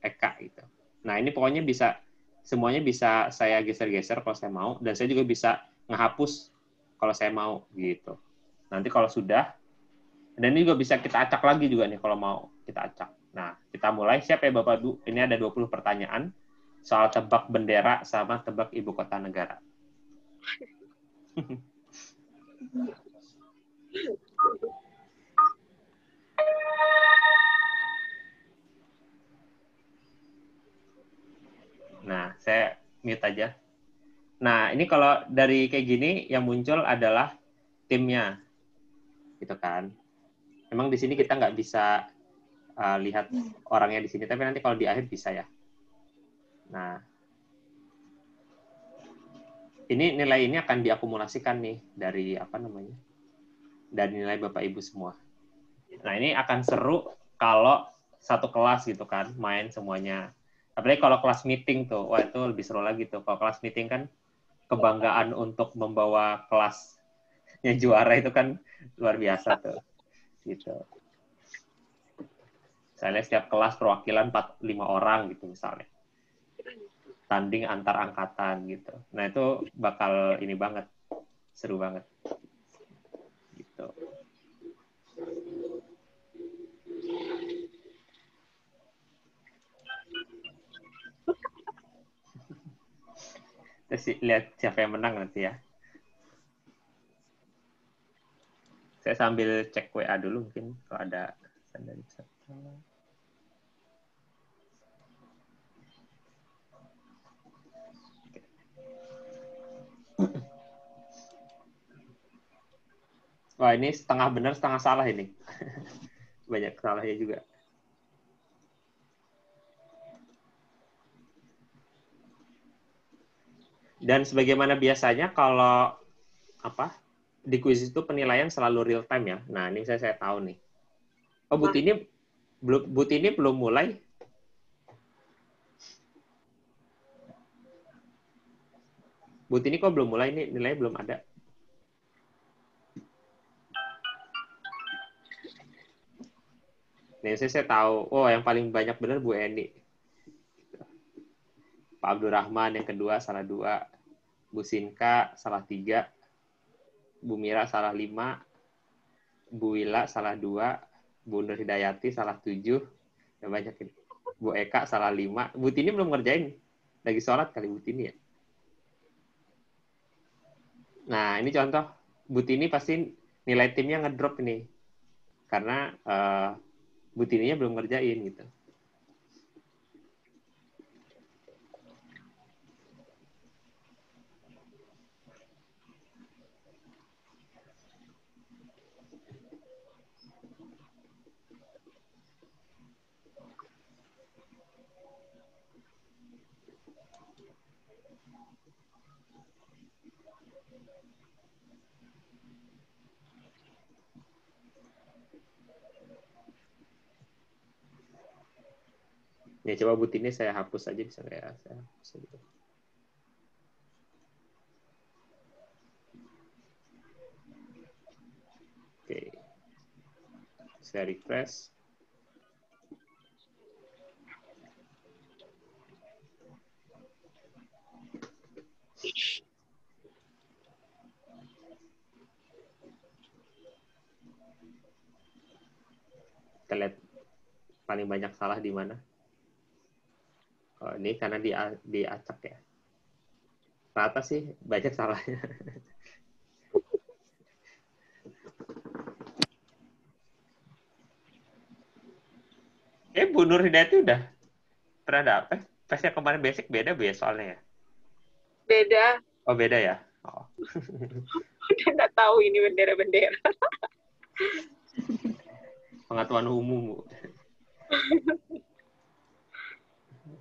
Eka gitu. Nah, ini pokoknya bisa, semuanya bisa saya geser-geser kalau saya mau, dan saya juga bisa ngehapus kalau saya mau gitu. Nanti kalau sudah, dan ini juga bisa kita acak lagi juga nih kalau mau kita acak. Nah, kita mulai. Siap ya Bapak Ibu? Ini ada 20 pertanyaan soal tebak bendera sama tebak ibu kota negara. Nah, saya mute aja. Nah, ini kalau dari kayak gini, yang muncul adalah timnya. Gitu kan. Memang di sini kita nggak bisa lihat orangnya di sini, tapi nanti kalau di akhir bisa ya. Nah, ini nilai ini akan diakumulasikan nih dari apa namanya? Dari nilai Bapak Ibu semua. Nah, ini akan seru kalau satu kelas gitu kan, main semuanya. Apalagi kalau kelas meeting tuh, wah itu lebih seru lagi tuh. Kalau kelas meeting kan kebanggaan untuk membawa kelasnya juara itu kan luar biasa tuh. Gitu. Misalnya setiap kelas perwakilan 4-5 orang gitu misalnya. Tanding antar angkatan gitu. Nah, itu bakal ini banget. Seru banget. Gitu. Terus lihat siapa yang menang nanti ya. Saya sambil cek WA dulu mungkin kalau ada dari peserta. Wah, ini setengah benar, setengah salah ini. Banyak salahnya juga. Dan sebagaimana biasanya kalau apa di kuis itu penilaian selalu real time ya. Nah, ini saya tahu nih. Oh, Bu Tini belum mulai. Bu Tini kok belum mulai, ini nilainya belum ada. Nih, saya tahu. Oh, yang paling banyak benar Bu Eni. Pak Abdurrahman yang kedua salah 2. Bu Sinka salah 3. Bu Mira salah 5. Bu Wila salah 2. Bu Nur Hidayati salah 7. Ya, banyak ini. Bu Eka salah 5. Bu Tini belum ngerjain. Lagi sholat kali Bu Tini ya. Nah, ini contoh. Bu Tini pasti nilai timnya ngedrop ini. Karena Bu Tininya belum ngerjain gitu. Ya, coba but ini saya hapus aja, bisa nggak ya? Saya hapus aja. Oke. Saya refresh. Kita lihat paling banyak salah di mana. Oh, ini karena diacak ya. Rata sih banyak salahnya. Bu Nur Hidayati udah pernah dapet. Pas yang kemarin basic beda Bu ya soalnya ya? Beda. Oh beda ya? Oh. Udah nggak tahu ini bendera-bendera. Pengetahuan umum Bu.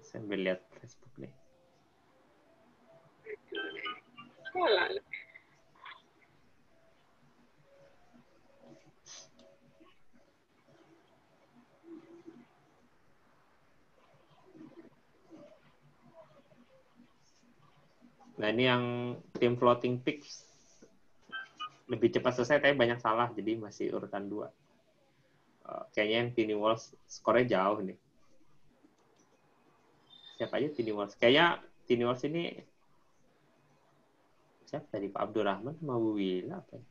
Sambil lihat Facebook nih. Salah. Nah ini yang tim floating peaks lebih cepat selesai tapi banyak salah, jadi masih urutan 2. Kayaknya yang Tiny Walls skornya jauh nih. Siapa aja Tiny Walls? Kayaknya Tiny Walls ini siapa tadi? Pak Abdurrahman sama Bu Wila apa ya?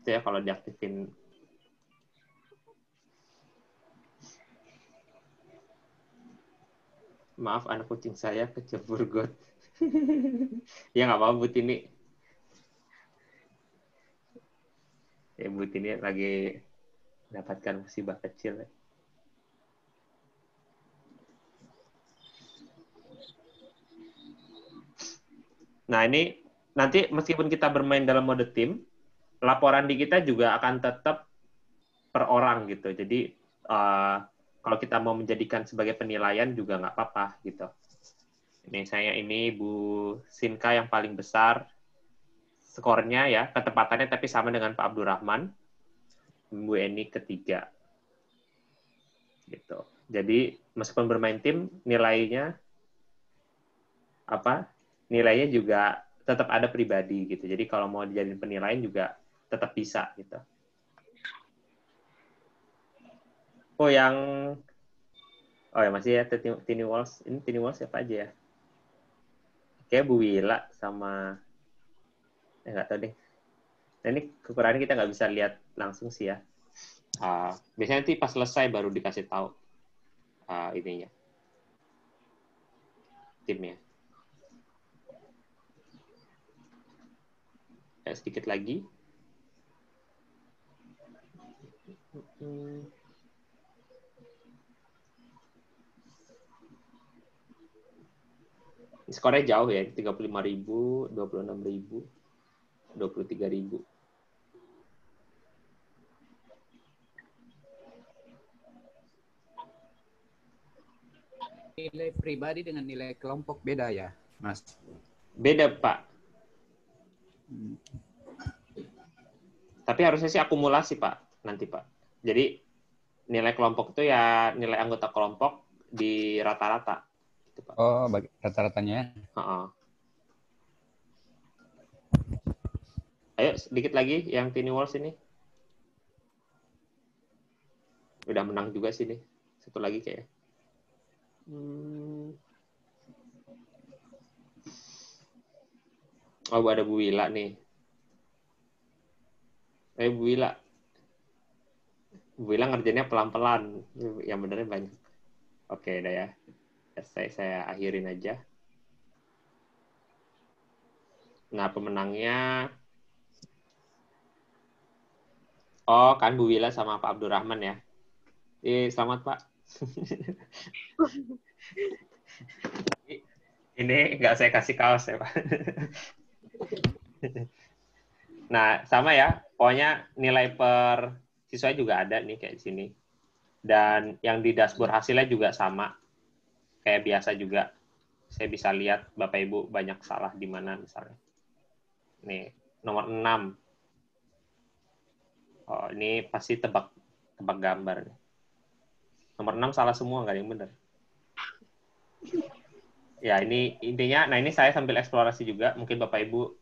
Itu ya kalau diaktifin. Maaf, anak kucing saya kecebur got. Ya nggak apa-apa, But ini. Ya, But ini lagi mendapatkan musibah kecil. Nah, ini nanti meskipun kita bermain dalam mode tim, laporan di kita juga akan tetap per orang gitu. Jadi, kalau kita mau menjadikan sebagai penilaian juga nggak apa-apa gitu. Ini Bu Sinka yang paling besar skornya ya, ketepatannya tapi sama dengan Pak Abdurrahman. Bu Eni ketiga. Gitu. Jadi meskipun bermain tim, nilainya nilainya juga tetap ada pribadi gitu. Jadi kalau mau dijadiin penilaian juga tetap bisa gitu. Oh ya masih ya Tiny Walls. Ini Tiny Walls siapa aja ya? Kayak Bu Wila sama nggak tahu deh. Nah, ini kekurangan kita nggak bisa lihat langsung sih ya. Biasanya nanti pas selesai baru dikasih tahu ininya timnya. Ya, sedikit lagi. Skornya jauh ya, 35.000, 26.000, 23.000. Nilai pribadi dengan nilai kelompok beda ya, Mas? Beda, Pak. Tapi harusnya sih akumulasi, Pak, nanti, Pak. Jadi nilai kelompok itu ya nilai anggota kelompok di rata-rata. Gitu, Pak. Oh, rata-ratanya. Ayo, sedikit lagi yang Tiny Walls ini. Udah menang juga sih nih. Satu lagi kayaknya. Oh, ada Bu Wila nih. Bu Wila. Bu Wila ngerjainnya pelan-pelan. Yang benernya banyak. Oke, udah ya. Saya akhirin aja. Nah, pemenangnya kan Bu Wila sama Pak Abdurrahman ya. Selamat, Pak. Ini nggak saya kasih kaos ya, Pak. Nah, sama ya. Pokoknya nilai per siswa juga ada nih kayak di sini. Dan yang di dashboard hasilnya juga sama. Kayak biasa juga. Saya bisa lihat Bapak Ibu banyak salah di mana misalnya. Nih, nomor 6. Oh, ini pasti tebak gambar nih. Nomor 6 salah semua, nggak ada yang benar. Ya, ini intinya, nah ini saya sambil eksplorasi juga. Mungkin Bapak Ibu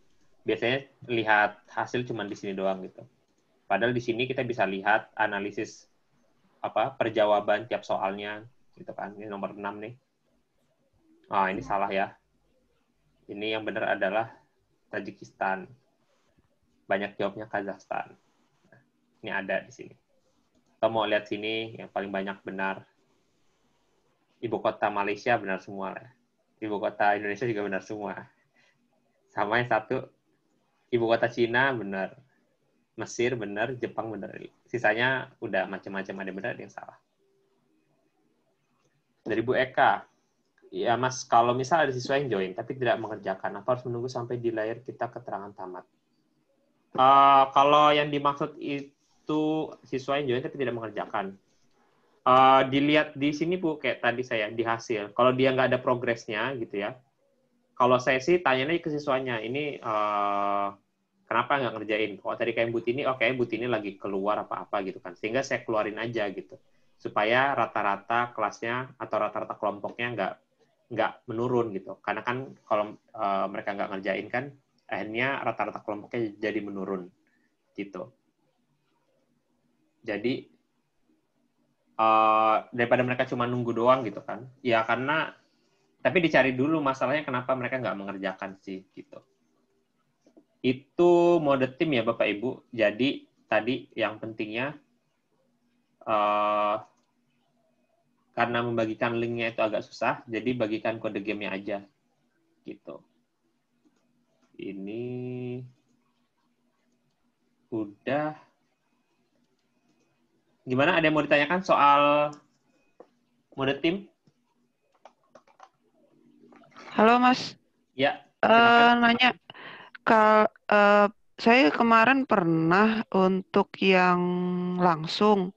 biasanya lihat hasil cuma di sini doang gitu. Padahal di sini kita bisa lihat analisis perjawaban tiap soalnya gitu kan. Ini nomor 6 nih. Ah, ini salah ya. Ini yang benar adalah Tajikistan. Banyak jawabnya Kazakhstan. Nah, ini ada di sini. Kita mau lihat sini yang paling banyak benar. Ibu kota Malaysia benar semua lah. Ibu kota Indonesia juga benar semua. Sama yang satu, ibu kota Cina benar. Mesir benar, Jepang benar. Sisanya udah macam-macam, ada yang benar, ada yang salah. Dari Bu Eka, ya Mas, kalau misal ada siswa yang join tapi tidak mengerjakan, apa harus menunggu sampai di layar kita keterangan tamat? Kalau yang dimaksud itu siswa yang join tapi tidak mengerjakan, dilihat di sini Bu, kayak tadi saya di hasil. Kalau dia nggak ada progresnya gitu ya, kalau saya sih tanyanya ke siswanya, ini kenapa nggak ngerjain? Kalau tadi kayak Butini, oke, Butini lagi keluar apa-apa gitu kan. Sehingga saya keluarin aja gitu. Supaya rata-rata kelasnya atau rata-rata kelompoknya nggak menurun gitu. Karena kan kalau mereka nggak ngerjain kan, akhirnya rata-rata kelompoknya jadi menurun gitu. Jadi, daripada mereka cuma nunggu doang gitu kan. Ya karena, tapi dicari dulu masalahnya kenapa mereka nggak mengerjakan sih gitu. Itu mode tim ya Bapak Ibu. Jadi tadi yang pentingnya karena membagikan linknya itu agak susah, jadi bagikan kode gamenya aja. Gitu. Ini udah. Gimana? Ada yang mau ditanyakan soal mode tim? Halo Mas, Ya, silakan. nanya, saya kemarin pernah untuk yang langsung.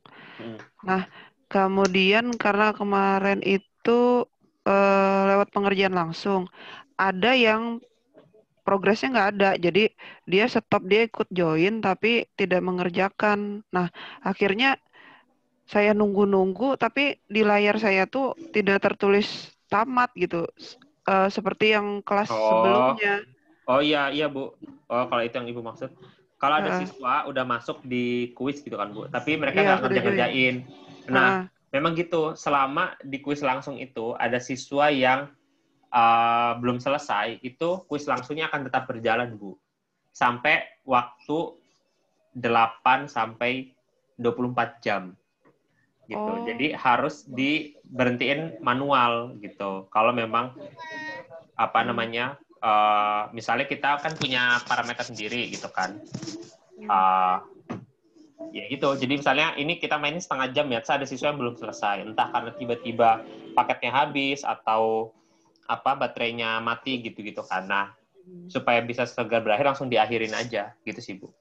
Nah, kemudian karena kemarin itu lewat pengerjaan langsung, ada yang progresnya nggak ada, jadi dia stop, dia ikut join tapi tidak mengerjakan. Nah, akhirnya saya nunggu-nunggu, tapi di layar saya tuh tidak tertulis tamat gitu, seperti yang kelas sebelumnya. Oh iya Bu. Oh kalau itu yang Ibu maksud. Kalau ada siswa udah masuk di kuis gitu kan Bu, tapi mereka nggak ngerjain. Nah, memang gitu. Selama di kuis langsung itu ada siswa yang belum selesai, itu kuis langsungnya akan tetap berjalan Bu. Sampai waktu 8 sampai 24 jam. Gitu. Jadi harus diberhentiin manual gitu. Kalau memang misalnya kita kan punya parameter sendiri gitu kan. Ya gitu. Jadi misalnya ini kita mainin setengah jam ya, ada siswa yang belum selesai. Entah karena tiba-tiba paketnya habis atau baterainya mati gitu-gitu kan. Nah, supaya bisa segera berakhir langsung diakhirin aja gitu sih Bu.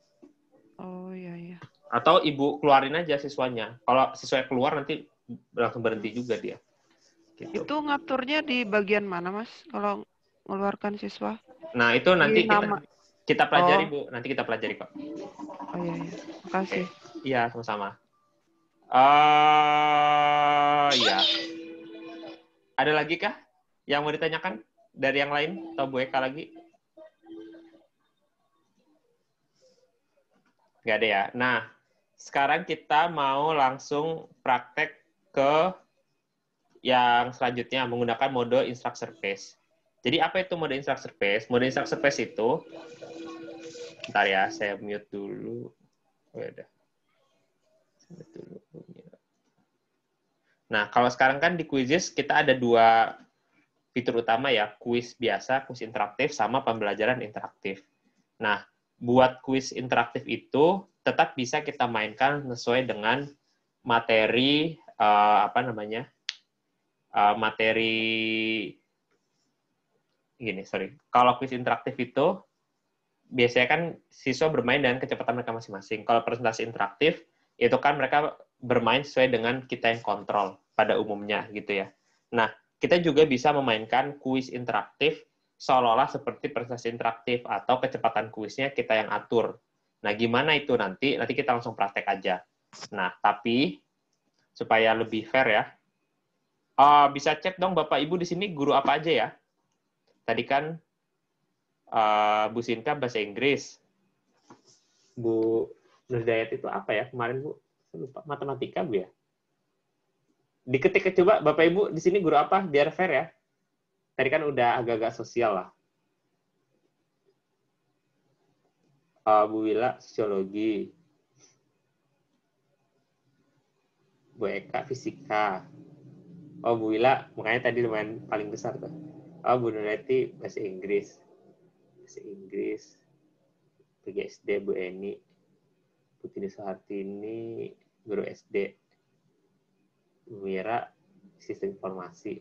Oh iya. Atau Ibu keluarin aja siswanya. Kalau siswa keluar nanti langsung berhenti juga dia. Gitu. Itu ngaturnya di bagian mana Mas kalau mengeluarkan siswa? Nah, itu nanti kita pelajari Bu. Nanti kita pelajari kok. Oh iya. Makasih. Iya, sama-sama. Iya. Ada lagi kah yang mau ditanyakan dari yang lain atau Bu Eka lagi? Nggak ada ya. Nah, sekarang kita mau langsung praktek ke yang selanjutnya menggunakan mode instructor phase. Jadi apa itu mode instructor phase? Mode instructor phase itu, bentar ya, saya mute dulu. Oh, ya udah. Nah, kalau sekarang kan di Quizizz kita ada 2 fitur utama ya, kuis biasa, kuis interaktif, sama pembelajaran interaktif. Nah, buat kuis interaktif itu tetap bisa kita mainkan sesuai dengan materi Kalau kuis interaktif itu biasanya kan siswa bermain dengan kecepatan mereka masing-masing. Kalau presentasi interaktif itu kan mereka bermain sesuai dengan kita yang kontrol pada umumnya gitu ya. Nah, kita juga bisa memainkan kuis interaktif seolah-olah seperti presentasi interaktif atau kecepatan kuisnya kita yang atur. Nah, gimana itu nanti? Nanti kita langsung praktek aja. Nah, tapi supaya lebih fair ya, bisa cek dong Bapak Ibu di sini guru apa aja ya? Tadi kan Bu Sinta bahasa Inggris. Bu Nurdayat itu apa ya kemarin Bu? Saya lupa, matematika Bu ya? Diketik coba Bapak Ibu di sini guru apa biar fair ya. Tadi kan udah agak-agak sosial lah. Bu Wila sosiologi. Bu Eka fisika. Oh Bu Wila makanya tadi lumayan paling besar tuh. Oh Bu Nurati bahasa Inggris. Bahasa Inggris. PGSD Bu Eni. Putri Soehartini guru SD. Bu Mira sistem informasi.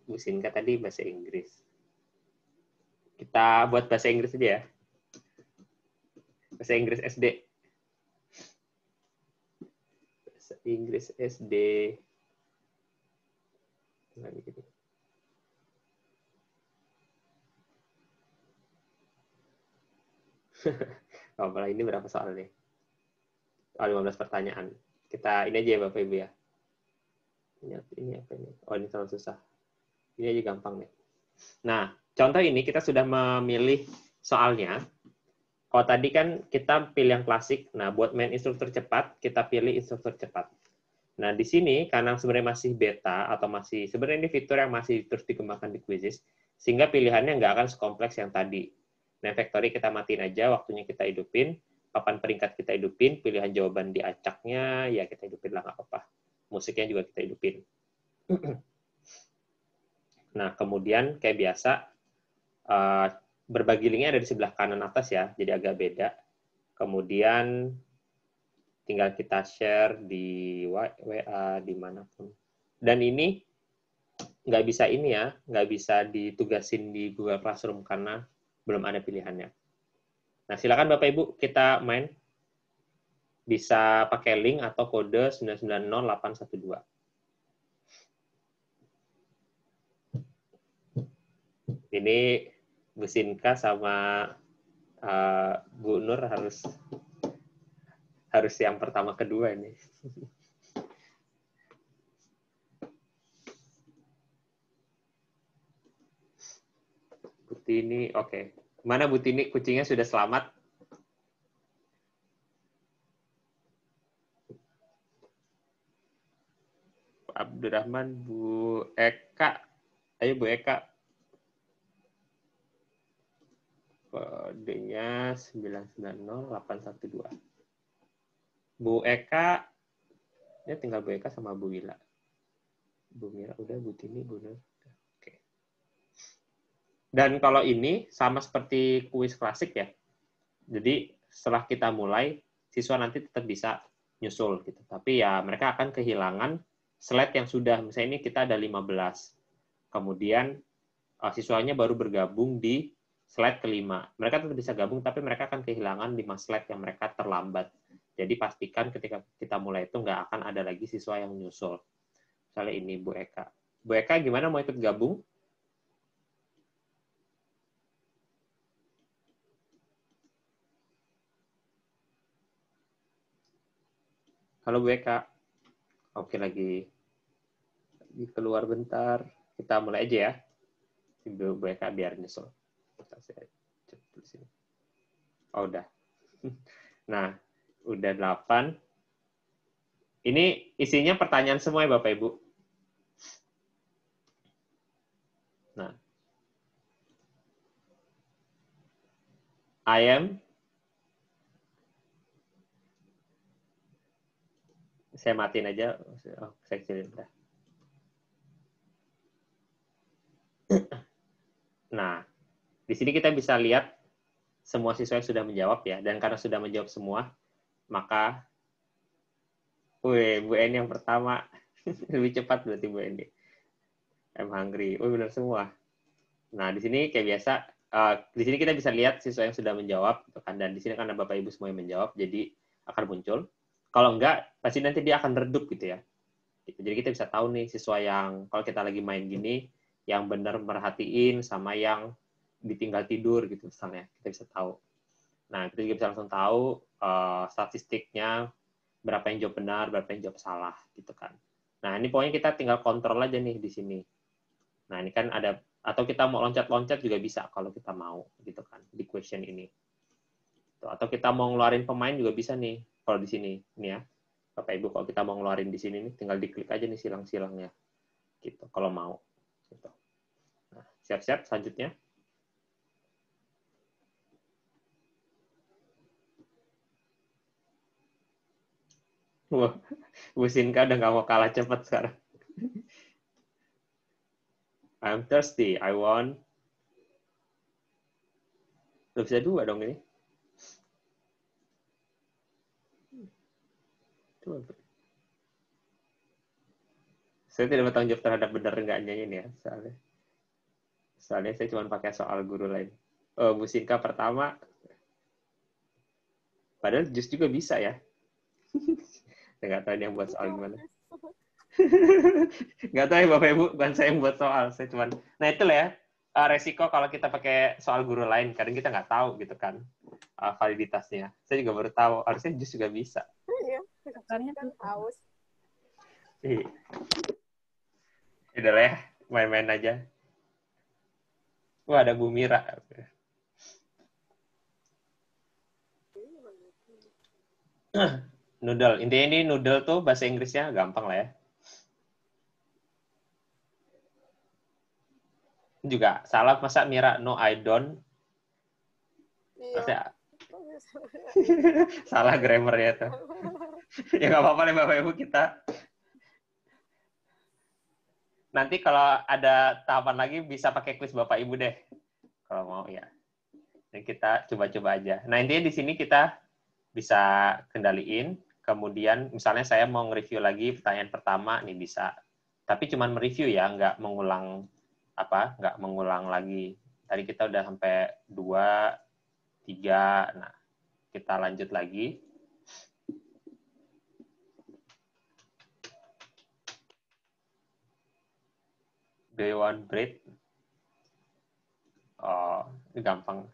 Bu Sinka tadi bahasa Inggris. Kita buat bahasa Inggris aja ya. Bahasa Inggris SD. Bahasa Inggris SD. Oh, malah ini berapa soal nih? Oh, 15 pertanyaan. Kita ini aja ya Bapak Ibu ya. Ini apa ini? Oh, ini terlalu susah. Ini aja gampang nih. Nah, contoh ini kita sudah memilih soalnya. Kalau tadi kan kita pilih yang klasik. Nah, buat main instruktur cepat, kita pilih instruktur cepat. Nah, di sini karena sebenarnya masih beta atau masih sebenarnya ini fitur yang masih terus dikembangkan di Quizzes, sehingga pilihannya nggak akan sekompleks yang tadi. Nah, factory kita matiin aja, waktunya kita hidupin, papan peringkat kita hidupin, pilihan jawaban di acaknya, ya kita hidupin lah, nggak apa-apa. Musiknya juga kita hidupin. Nah, kemudian kayak biasa, berbagi linknya ada di sebelah kanan atas ya, jadi agak beda. Kemudian tinggal kita share di WA, dimanapun. Dan ini nggak bisa ini ya, nggak bisa ditugasin di Google Classroom karena belum ada pilihannya. Nah, silakan Bapak Ibu kita main. Bisa pakai link atau kode 990812. Ini Bu Sinka sama Bu Nur harus yang pertama kedua ini. Butini, oke. Mana Butini? Kucingnya sudah selamat? Abdurrahman, Bu Eka. Ayo Bu Eka. Kodenya 990812. Bu Eka, ya tinggal Bu Eka sama Bu Wila. Bu Mira udah, Bu Tini, Bu Nur. Oke. Dan kalau ini sama seperti kuis klasik ya. Jadi setelah kita mulai, siswa nanti tetap bisa nyusul gitu. Tapi ya mereka akan kehilangan slide yang sudah, misalnya ini kita ada 15. Kemudian siswanya baru bergabung di slide kelima. Mereka tetap bisa gabung, tapi mereka akan kehilangan 5 slide yang mereka terlambat. Jadi pastikan ketika kita mulai itu nggak akan ada lagi siswa yang nyusul. Misalnya ini Bu Eka. Bu Eka gimana mau ikut gabung? Halo Bu Eka. Oke, lagi keluar bentar. Kita mulai aja ya. Bu Eka biar nyusul. Oh, udah. Nah, udah 8. Ini isinya pertanyaan semua ya Bapak Ibu. Nah. Saya matiin aja. Oh, saya kecilin. Nah, di sini kita bisa lihat semua siswa yang sudah menjawab ya. Dan karena sudah menjawab semua, maka Bu Eni yang pertama. Lebih cepat berarti Bu Eni. I'm hungry. Benar semua. Nah, di sini kayak biasa, di sini kita bisa lihat siswa yang sudah menjawab, dan di sini karena Bapak Ibu semua yang menjawab, jadi akan muncul. Kalau enggak, pasti nanti dia akan redup gitu ya. Jadi kita bisa tahu nih siswa yang kalau kita lagi main gini, yang benar merhatiin sama yang ditinggal tidur gitu misalnya, kita bisa tahu. Nah, kita juga bisa langsung tahu statistiknya berapa yang jawab benar, berapa yang jawab salah gitu kan. Nah, ini pokoknya kita tinggal kontrol aja nih di sini. Nah, ini kan ada, atau kita mau loncat-loncat juga bisa kalau kita mau gitu kan di question ini. Atau kita mau ngeluarin pemain juga bisa nih kalau di sini. Ini ya. Bapak Ibu, kalau kita mau ngeluarin di sini nih, tinggal diklik aja nih silang-silangnya. Gitu, kalau mau. Gitu. Nah, siap-siap selanjutnya. Wah, Bu Sinka udah nggak mau kalah cepat sekarang. I'm thirsty, I want. Udah bisa 2 dong ini. Saya tidak bertanggung jawab terhadap benar enggaknya ini ya, soalnya saya cuma pakai soal guru lain. Oh, Bu Sinka pertama, padahal jus juga bisa ya. Saya nggak tahu yang buat soal gimana. Nggak tahu ya Bapak Ibu, bukan saya yang buat soal. Saya cuma, nah itulah ya, resiko kalau kita pakai soal guru lain, kadang kita nggak tahu gitu kan, validitasnya. Saya juga baru tahu, harusnya jus juga bisa. Iya, sebenarnya kan haus. Iya. Udah lah ya, main-main aja. Wah, ada Bu Mira. Noodle. Intinya ini noodle tuh bahasa Inggrisnya gampang lah ya. Juga salah masa Mira, no I don't. Iya. Salah grammarnya tuh. Ya nggak apa-apa nih Bapak Ibu, kita. Nanti kalau ada tahapan lagi bisa pakai quiz Bapak Ibu deh. Kalau mau ya. Dan kita coba-coba aja. Nah intinya di sini kita bisa kendaliin. Kemudian misalnya saya mau nge-review lagi pertanyaan pertama, nih bisa. Tapi cuma mereview ya, nggak mengulang nggak mengulang lagi. Tadi kita udah sampai 2, 3. Nah, kita lanjut lagi. Do you want bread? Oh, ini gampang.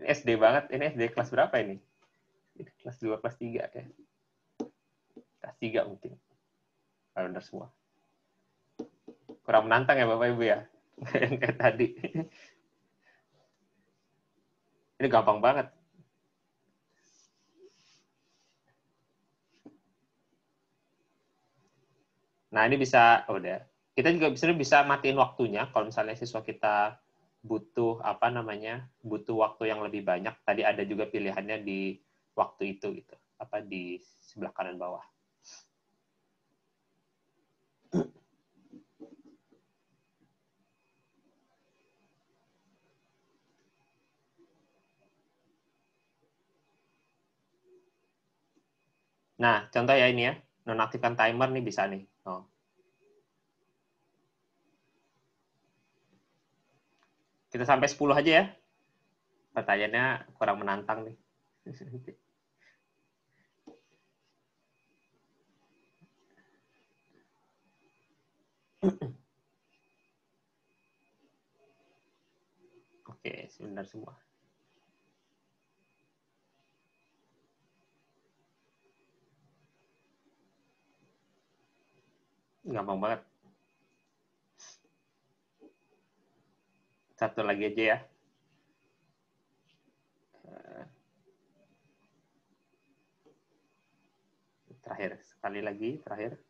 Ini SD banget. Ini SD kelas berapa ini? Kelas 2, kelas 3 ya. Kelas 3 mungkin. Kalau benar semua. Kurang menantang ya Bapak Ibu ya. Yang kayak tadi. Ini gampang banget. Nah, ini bisa, udah. Kita juga bisa matiin waktunya kalau misalnya siswa kita butuh butuh waktu yang lebih banyak. Tadi ada juga pilihannya di waktu itu gitu. Di sebelah kanan bawah. Nah, contoh ya ini ya, nonaktifkan timer nih bisa nih. Oh. Kita sampai 10 aja ya. Pertanyaannya kurang menantang nih. Oke, sebentar semua. Gampang banget. Satu lagi aja ya. Terakhir, sekali lagi, terakhir.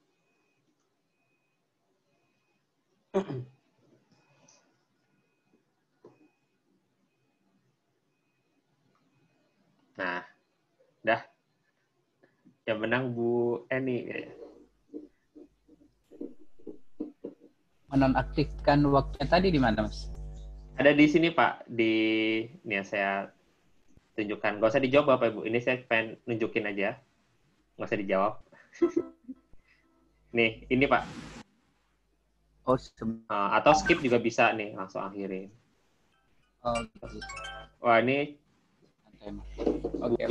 Nah, dah. Yang menang Bu Eni. Menonaktifkan waktunya tadi di mana, Mas? Ada di sini, Pak. Ini saya tunjukkan. Nggak usah dijawab, Bapak Ibu. Ini saya pengen nunjukin aja. Nggak usah dijawab. Nih, ini Pak. Oh, Atau skip juga bisa nih, langsung akhirin. oh gitu. Wah, ini Oke.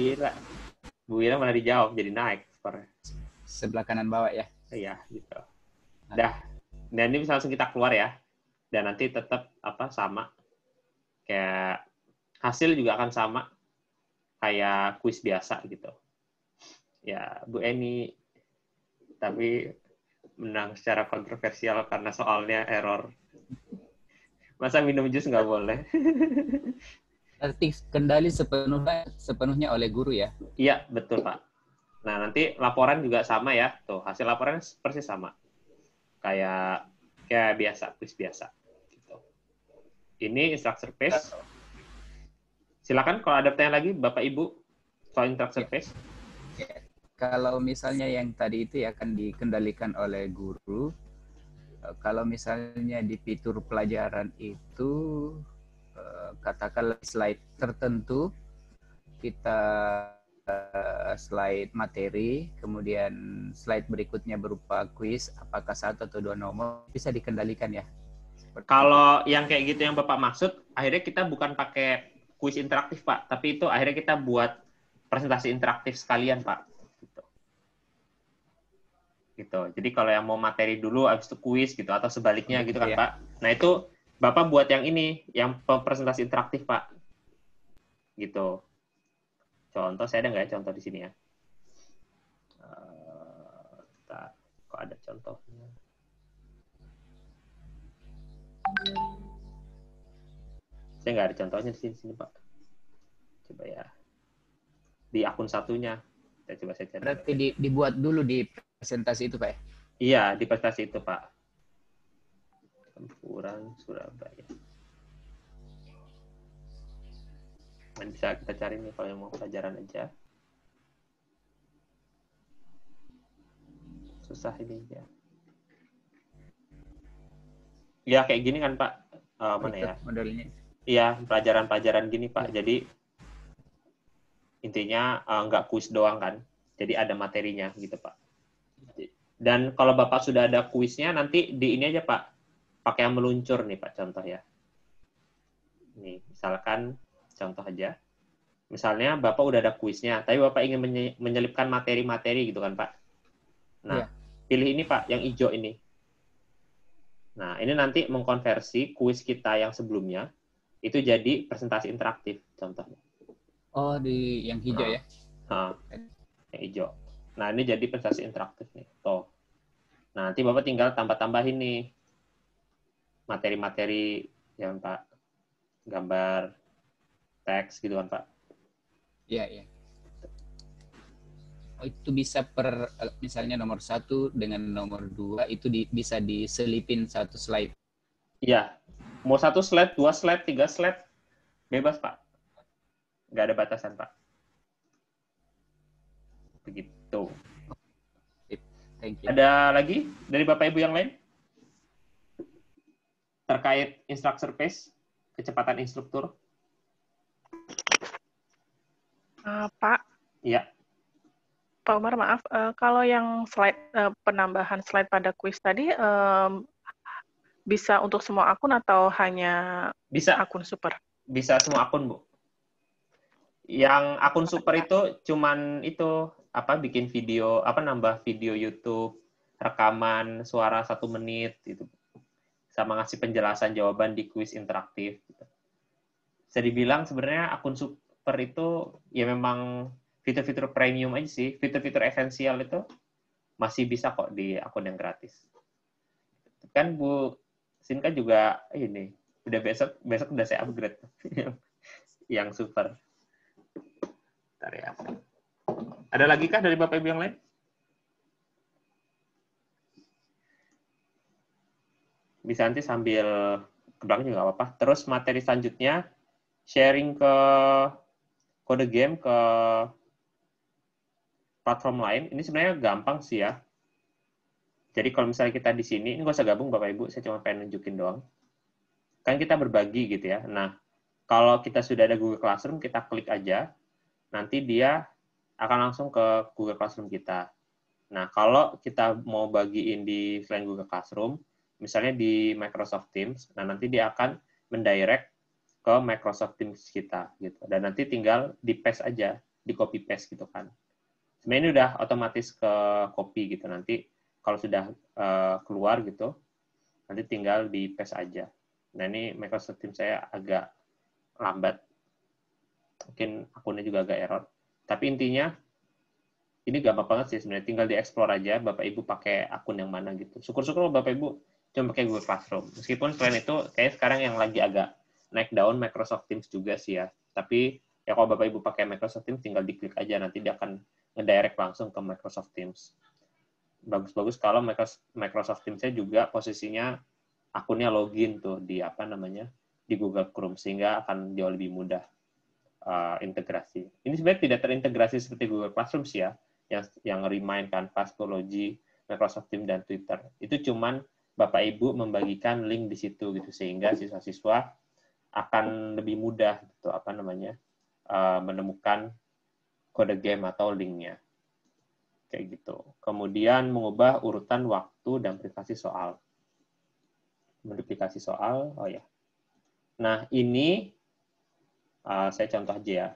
Bu Ira malah dijawab, jadi naik skornya. Sebelah kanan bawah ya. Iya, gitu. Dah. Dan ini bisa langsung kita keluar ya. Dan nanti tetap sama. Kayak hasil juga akan sama kayak kuis biasa gitu. Ya, Bu Eni tapi menang secara kontroversial karena soalnya error. Masa minum jus nggak boleh? Berarti kendali sepenuhnya oleh guru ya? Iya, betul Pak. Nah, nanti laporan juga sama ya. Tuh, hasil laporan persis sama. Kayak biasa, kuis biasa. Gitu. Ini instructor pace. Silakan kalau ada pertanyaan lagi, Bapak Ibu, soal instructor pace. Kalau misalnya yang tadi itu ya akan dikendalikan oleh guru. Kalau misalnya di fitur pelajaran itu, katakanlah slide tertentu, kita slide materi, kemudian slide berikutnya berupa kuis, apakah 1 atau 2 nomor, bisa dikendalikan ya? Kalau yang kayak gitu yang Bapak maksud, akhirnya kita bukan pakai kuis interaktif, Pak, tapi itu akhirnya kita buat presentasi interaktif sekalian, Pak. Gitu. Jadi kalau yang mau materi dulu, habis itu kuis gitu, atau sebaliknya gitu kan, Pak. Nah itu Bapak buat yang ini, yang presentasi interaktif, Pak. Gitu. Contoh, saya ada nggak ya contoh di sini ya? Kok ada contohnya? Saya nggak ada contohnya di sini, Pak. Coba ya. Di akun satunya. Saya cari. Berarti dibuat dulu di presentasi itu, Pak? Iya, di presentasi itu, Pak. Campuran Surabaya. Bisa kita cari nih kalau yang mau pelajaran aja. Susah ini ya. Ya kayak gini kan Pak. Mana ya? Modelnya. Iya, pelajaran-pelajaran gini Pak. Ya. Jadi intinya nggak kuis doang kan. Jadi ada materinya gitu Pak. Dan kalau Bapak sudah ada kuisnya, nanti di ini aja Pak. Pakai yang meluncur nih Pak, contoh ya. Nih, misalkan contoh aja. Misalnya Bapak udah ada kuisnya, tapi Bapak ingin menyelipkan materi-materi gitu kan Pak. Nah, pilih ini Pak, yang hijau ini. Nah, ini nanti mengkonversi kuis kita yang sebelumnya, itu jadi presentasi interaktif, contohnya. Oh, di yang hijau ya? Yang hijau. Nah, ini jadi presentasi interaktif nih. Tuh. Nah, nanti Bapak tinggal tambah-tambahin nih materi-materi yang Pak, gambar, teks gitu kan Pak. Iya, iya. Oh, itu bisa misalnya nomor 1 dengan nomor 2 itu bisa diselipin satu slide. Iya. Mau 1 slide, 2 slide, 3 slide, bebas Pak. Nggak ada batasan Pak. Begitu. Thank you. Ada lagi dari Bapak Ibu yang lain? Terkait instructor pace, kecepatan instruktur? Pak. Iya. Pak Umar, maaf. Kalau yang slide penambahan slide pada kuis tadi bisa untuk semua akun atau hanya akun super? Bisa semua akun, Bu. Yang akun super itu cuman itu bikin video, nambah video YouTube, rekaman suara 1 menit gitu. Sama ngasih penjelasan jawaban di kuis interaktif gitu. Bisa dibilang sebenarnya akun super itu ya memang fitur-fitur premium aja sih. Fitur-fitur esensial itu masih bisa kok di akun yang gratis. Kan Bu Sinka juga ini udah besok udah saya upgrade yang super. Bentar ya. Ada lagi kah dari Bapak Ibu yang lain? Bisa nanti sambil ke belakang juga nggak apa-apa. Terus materi selanjutnya sharing ke kode game ke platform lain. Ini sebenarnya gampang sih ya. Jadi kalau misalnya kita di sini, ini nggak usah gabung Bapak Ibu, saya cuma pengen nunjukin doang. Kan kita berbagi gitu ya. Nah, kalau kita sudah ada Google Classroom, kita klik aja, nanti dia akan langsung ke Google Classroom kita. Nah, kalau kita mau bagiin di selain Google Classroom, misalnya di Microsoft Teams, nah nanti dia akan mendirect ke Microsoft Teams kita gitu. Dan nanti tinggal di paste aja, di copy paste gitu kan. Sebenarnya ini udah otomatis ke copy gitu. Nanti kalau sudah keluar gitu, nanti tinggal di paste aja. Nah ini Microsoft Teams saya agak lambat. Mungkin akunnya juga agak error. Tapi intinya ini gampang banget sih sebenarnya. Tinggal di explore aja Bapak Ibu pakai akun yang mana gitu. Syukur-syukur Bapak Ibu cuma pakai Google Classroom. Meskipun selain itu kayak sekarang yang lagi agak naik daun Microsoft Teams juga sih ya. Tapi ya kalau Bapak Ibu pakai Microsoft Teams tinggal diklik aja, nanti dia akan ngedirect langsung ke Microsoft Teams. Bagus-bagus kalau Microsoft Teams-nya juga posisinya akunnya login tuh di di Google Chrome, sehingga akan jauh lebih mudah integrasi. Ini sebenarnya tidak terintegrasi seperti Google Classroom sih ya, yang Remind, Canvas, Schoology, Microsoft Teams dan Twitter. Itu cuman Bapak Ibu membagikan link di situ gitu, sehingga siswa-siswa akan lebih mudah gitu menemukan kode game atau linknya kayak gitu. Kemudian mengubah urutan waktu dan privasi soal. Modifikasi soal, oh ya. Nah ini saya contoh aja ya.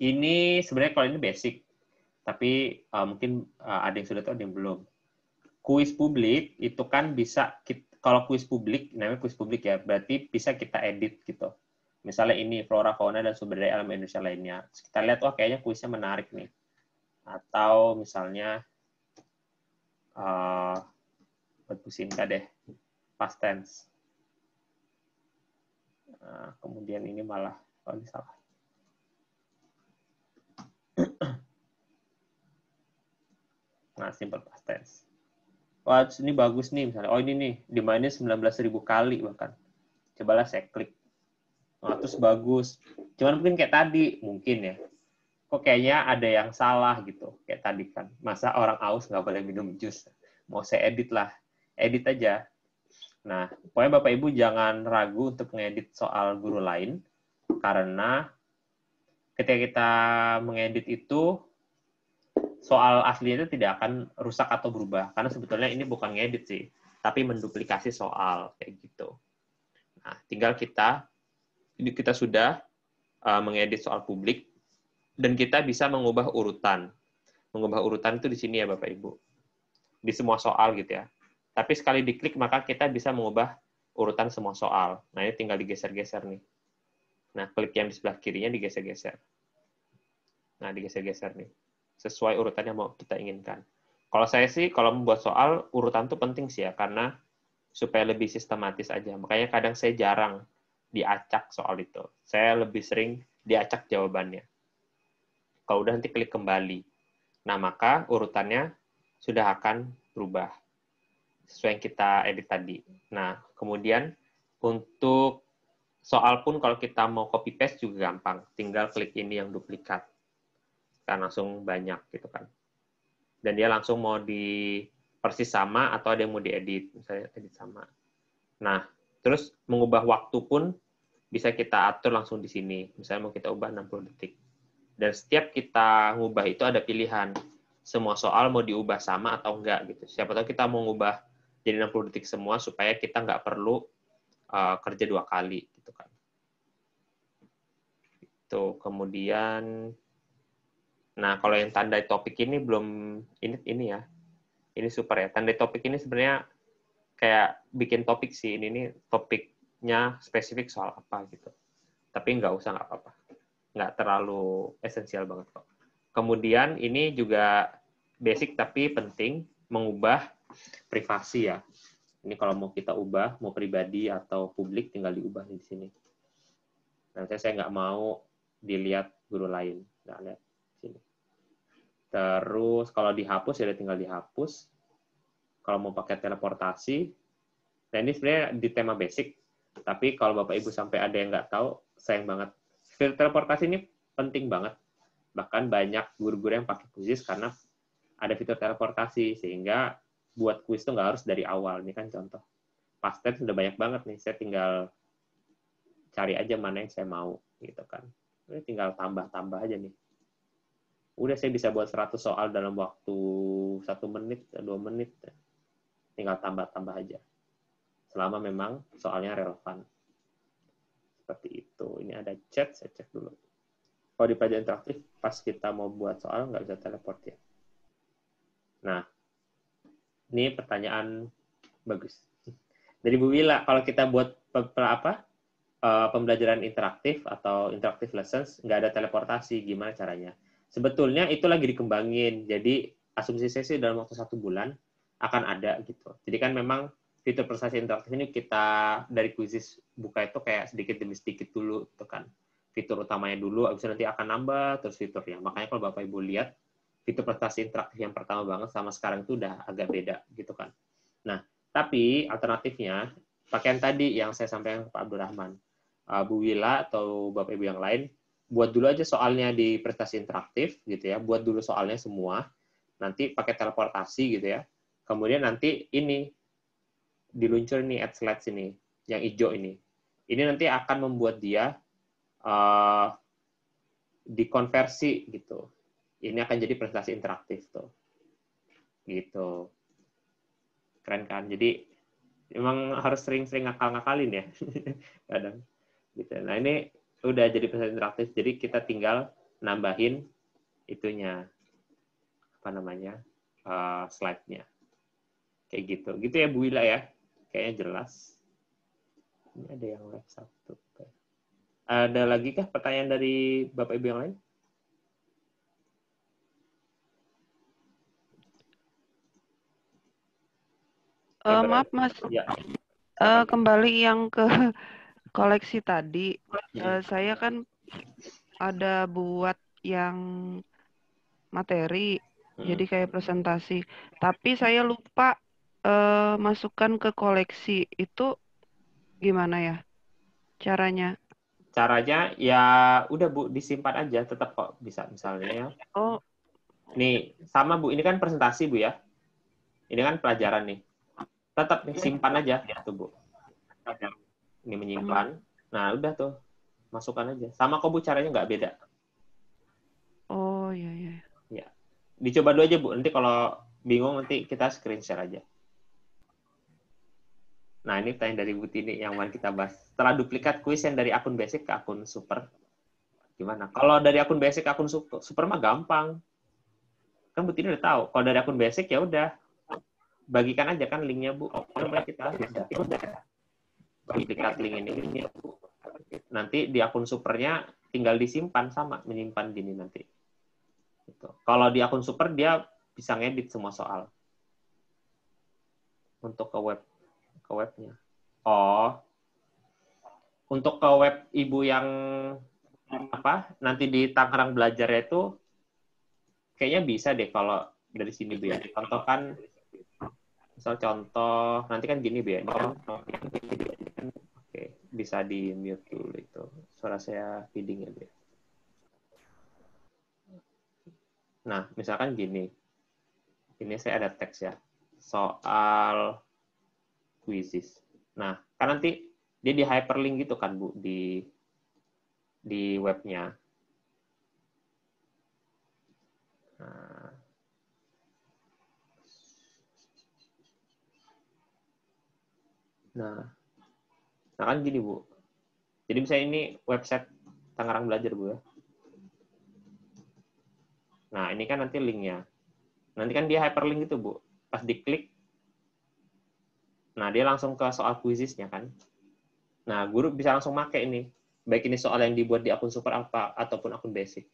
Ini sebenarnya kalau ini basic, tapi mungkin ada yang sudah tahu, ada yang belum. Kuis publik itu kan bisa kalau kuis publik, namanya kuis publik ya, berarti bisa kita edit gitu. Misalnya ini flora, fauna, dan sumber daya alam Indonesia lainnya. Terus kita lihat, wah kayaknya kuisnya menarik nih. Atau misalnya, buat Bu Sinta deh, past tense. Nah, kemudian ini malah, ini salah. Nah, simple past tense. Wah, ini bagus nih, misalnya. Oh, ini nih, dimainin 19.000 kali bahkan. Cobalah saya klik. Nah, terus bagus. Cuman mungkin kayak tadi, mungkin ya. Kok kayaknya ada yang salah gitu. Kayak tadi kan. Masa orang aus nggak boleh minum jus? Mau saya edit lah. Edit aja. Nah, pokoknya Bapak Ibu jangan ragu untuk mengedit soal guru lain. Karena ketika kita mengedit itu, soal aslinya itu tidak akan rusak atau berubah. Karena sebetulnya ini bukan ngedit sih, tapi menduplikasi soal kayak gitu. Nah, tinggal kita sudah mengedit soal publik dan kita bisa mengubah urutan. Mengubah urutan itu di sini ya Bapak Ibu. Di semua soal gitu ya. Tapi sekali diklik maka kita bisa mengubah urutan semua soal. Nah, ini tinggal digeser-geser nih. Nah, klik yang di sebelah kirinya digeser-geser. Nah, digeser-geser nih. Sesuai urutan yang mau kita inginkan. Kalau saya sih, kalau membuat soal, urutan itu penting sih ya, karena supaya lebih sistematis aja. Makanya kadang saya jarang diacak soal itu. Saya lebih sering diacak jawabannya. Kalau udah nanti klik kembali. Nah, maka urutannya sudah akan berubah. Sesuai yang kita edit tadi. Nah, kemudian untuk soal pun kalau kita mau copy-paste juga gampang. Tinggal klik ini yang duplikat. Kan langsung banyak gitu kan. Dan dia langsung mau di persis sama atau ada yang mau diedit, misalnya edit sama. Nah, terus mengubah waktu pun bisa kita atur langsung di sini. Misalnya mau kita ubah 60 detik. Dan setiap kita ngubah itu ada pilihan. Semua soal mau diubah sama atau enggak gitu. Siapa tahu kita mau ngubah jadi 60 detik semua supaya kita nggak perlu kerja 2 kali gitu kan. Itu kemudian. Nah, kalau yang tandai topik ini belum, ini ya, ini super ya. Tandai topik ini sebenarnya kayak bikin topik sih. Ini topiknya spesifik soal apa gitu. Tapi nggak usah, nggak apa-apa. Nggak terlalu esensial banget kok. Kemudian ini juga basic tapi penting, mengubah privasi ya. Ini kalau mau kita ubah, mau pribadi atau publik, tinggal diubah di sini. Nanti saya nggak mau dilihat guru lain. Nggak lihat sini. Terus kalau dihapus ya tinggal dihapus. Kalau mau pakai teleportasi, nah ini sebenarnya di tema basic, tapi kalau Bapak Ibu sampai ada yang nggak tahu, sayang banget. Teleportasi ini penting banget. Bahkan banyak guru-guru yang pakai quiz karena ada fitur teleportasi, sehingga buat kuis itu nggak harus dari awal. Ini kan contoh. Past tense sudah banyak banget nih, saya tinggal cari aja mana yang saya mau, gitu kan. Ini tinggal tambah-tambah aja nih. Udah saya bisa buat 100 soal dalam waktu 1 menit, 2 menit. Tinggal tambah-tambah aja. selama memang soalnya relevan. Seperti itu. Ini ada chat, saya cek dulu. Kalau di pelajaran interaktif, pas kita mau buat soal, nggak bisa teleport ya. Nah, ini pertanyaan bagus. Dari Bu Wila, kalau kita buat pembelajaran interaktif atau interactive lessons, nggak ada teleportasi, gimana caranya? Sebetulnya itu lagi dikembangin, jadi asumsi saya sih dalam waktu 1 bulan akan ada gitu. Jadi kan memang fitur prestasi interaktif ini kita dari Quizizz buka itu kayak sedikit demi sedikit dulu, itu kan. Fitur utamanya dulu, abis itu nanti akan nambah terus fiturnya. Makanya kalau Bapak Ibu lihat, fitur prestasi interaktif yang pertama banget sama sekarang itu udah agak beda gitu kan. Nah, tapi alternatifnya, pakaian tadi yang saya sampaikan ke Pak Abdurrahman, Bu Wila atau Bapak Ibu yang lain, buat dulu aja soalnya di prestasi interaktif gitu ya, buat dulu soalnya semua, nanti pakai teleportasi gitu ya. Kemudian nanti ini diluncur nih add slides ini, yang hijau ini. Ini nanti akan membuat dia dikonversi gitu. Ini akan jadi prestasi interaktif tuh. Gitu. Keren kan? Jadi memang harus sering-sering ngakal-ngakalin ya. Kadang. Gitu. Nah, ini udah jadi prestasi interaktif, jadi kita tinggal nambahin itunya. Apa namanya? Slide-nya. Kayak gitu. Gitu ya Bu Wila ya. Kayaknya jelas. Ini ada yang live 1. Ada lagi kah pertanyaan dari Bapak Ibu yang lain? Maaf Mas, Ya. kembali yang ke koleksi tadi, saya kan ada buat yang materi, jadi kayak presentasi. Tapi saya lupa masukkan ke koleksi. Itu gimana ya caranya? Caranya ya udah Bu, disimpan aja, tetap kok bisa misalnya ya. Oh, Nih, sama Bu, ini kan presentasi Bu ya. Ini kan pelajaran nih. Tetap nih, simpan aja tuh Bu. Ini menyimpan. Nah, udah tuh. Masukkan aja. Sama kok Bu, caranya nggak beda. oh iya. Ya. Dicoba dulu aja Bu, nanti kalau bingung nanti kita screen share aja. Nah, ini pertanyaan dari Bu Tini yang mau kita bahas. Setelah duplikat kuis yang dari akun basic ke akun super, gimana? Kalau dari akun basic ke akun super mah gampang. Kan Bu Tini udah tahu. Kalau dari akun basic ya udah. Bagikan aja kan linknya Bu. Coba kita udah. Duplikat link ini. Nanti di akun supernya tinggal disimpan sama. Menyimpan gini nanti. Gitu. Kalau di akun super dia bisa ngedit semua soal. Untuk ke webnya. Oh, untuk ke web Ibu yang nanti di Tangerang Belajarnya itu kayaknya bisa deh kalau dari sini Bu ya. Contoh kan, misal contoh nanti kan gini Bu ya. Oke, bisa di mute dulu itu. Suara saya feeding ya Bu ya. Nah, misalkan gini. Ini saya ada teks ya. Soal Quizizz. Nah, kan nanti dia di hyperlink gitu kan Bu di webnya. Nah kan gini Bu. Jadi misalnya ini website Tangerang Belajar Bu ya. Nah, ini kan nanti linknya. Nanti kan dia hyperlink gitu Bu. Pas diklik, nah dia langsung ke soal Quizizz-nya kan. Nah, guru bisa langsung pakai ini. Baik ini soal yang dibuat di akun super apa ataupun akun basic.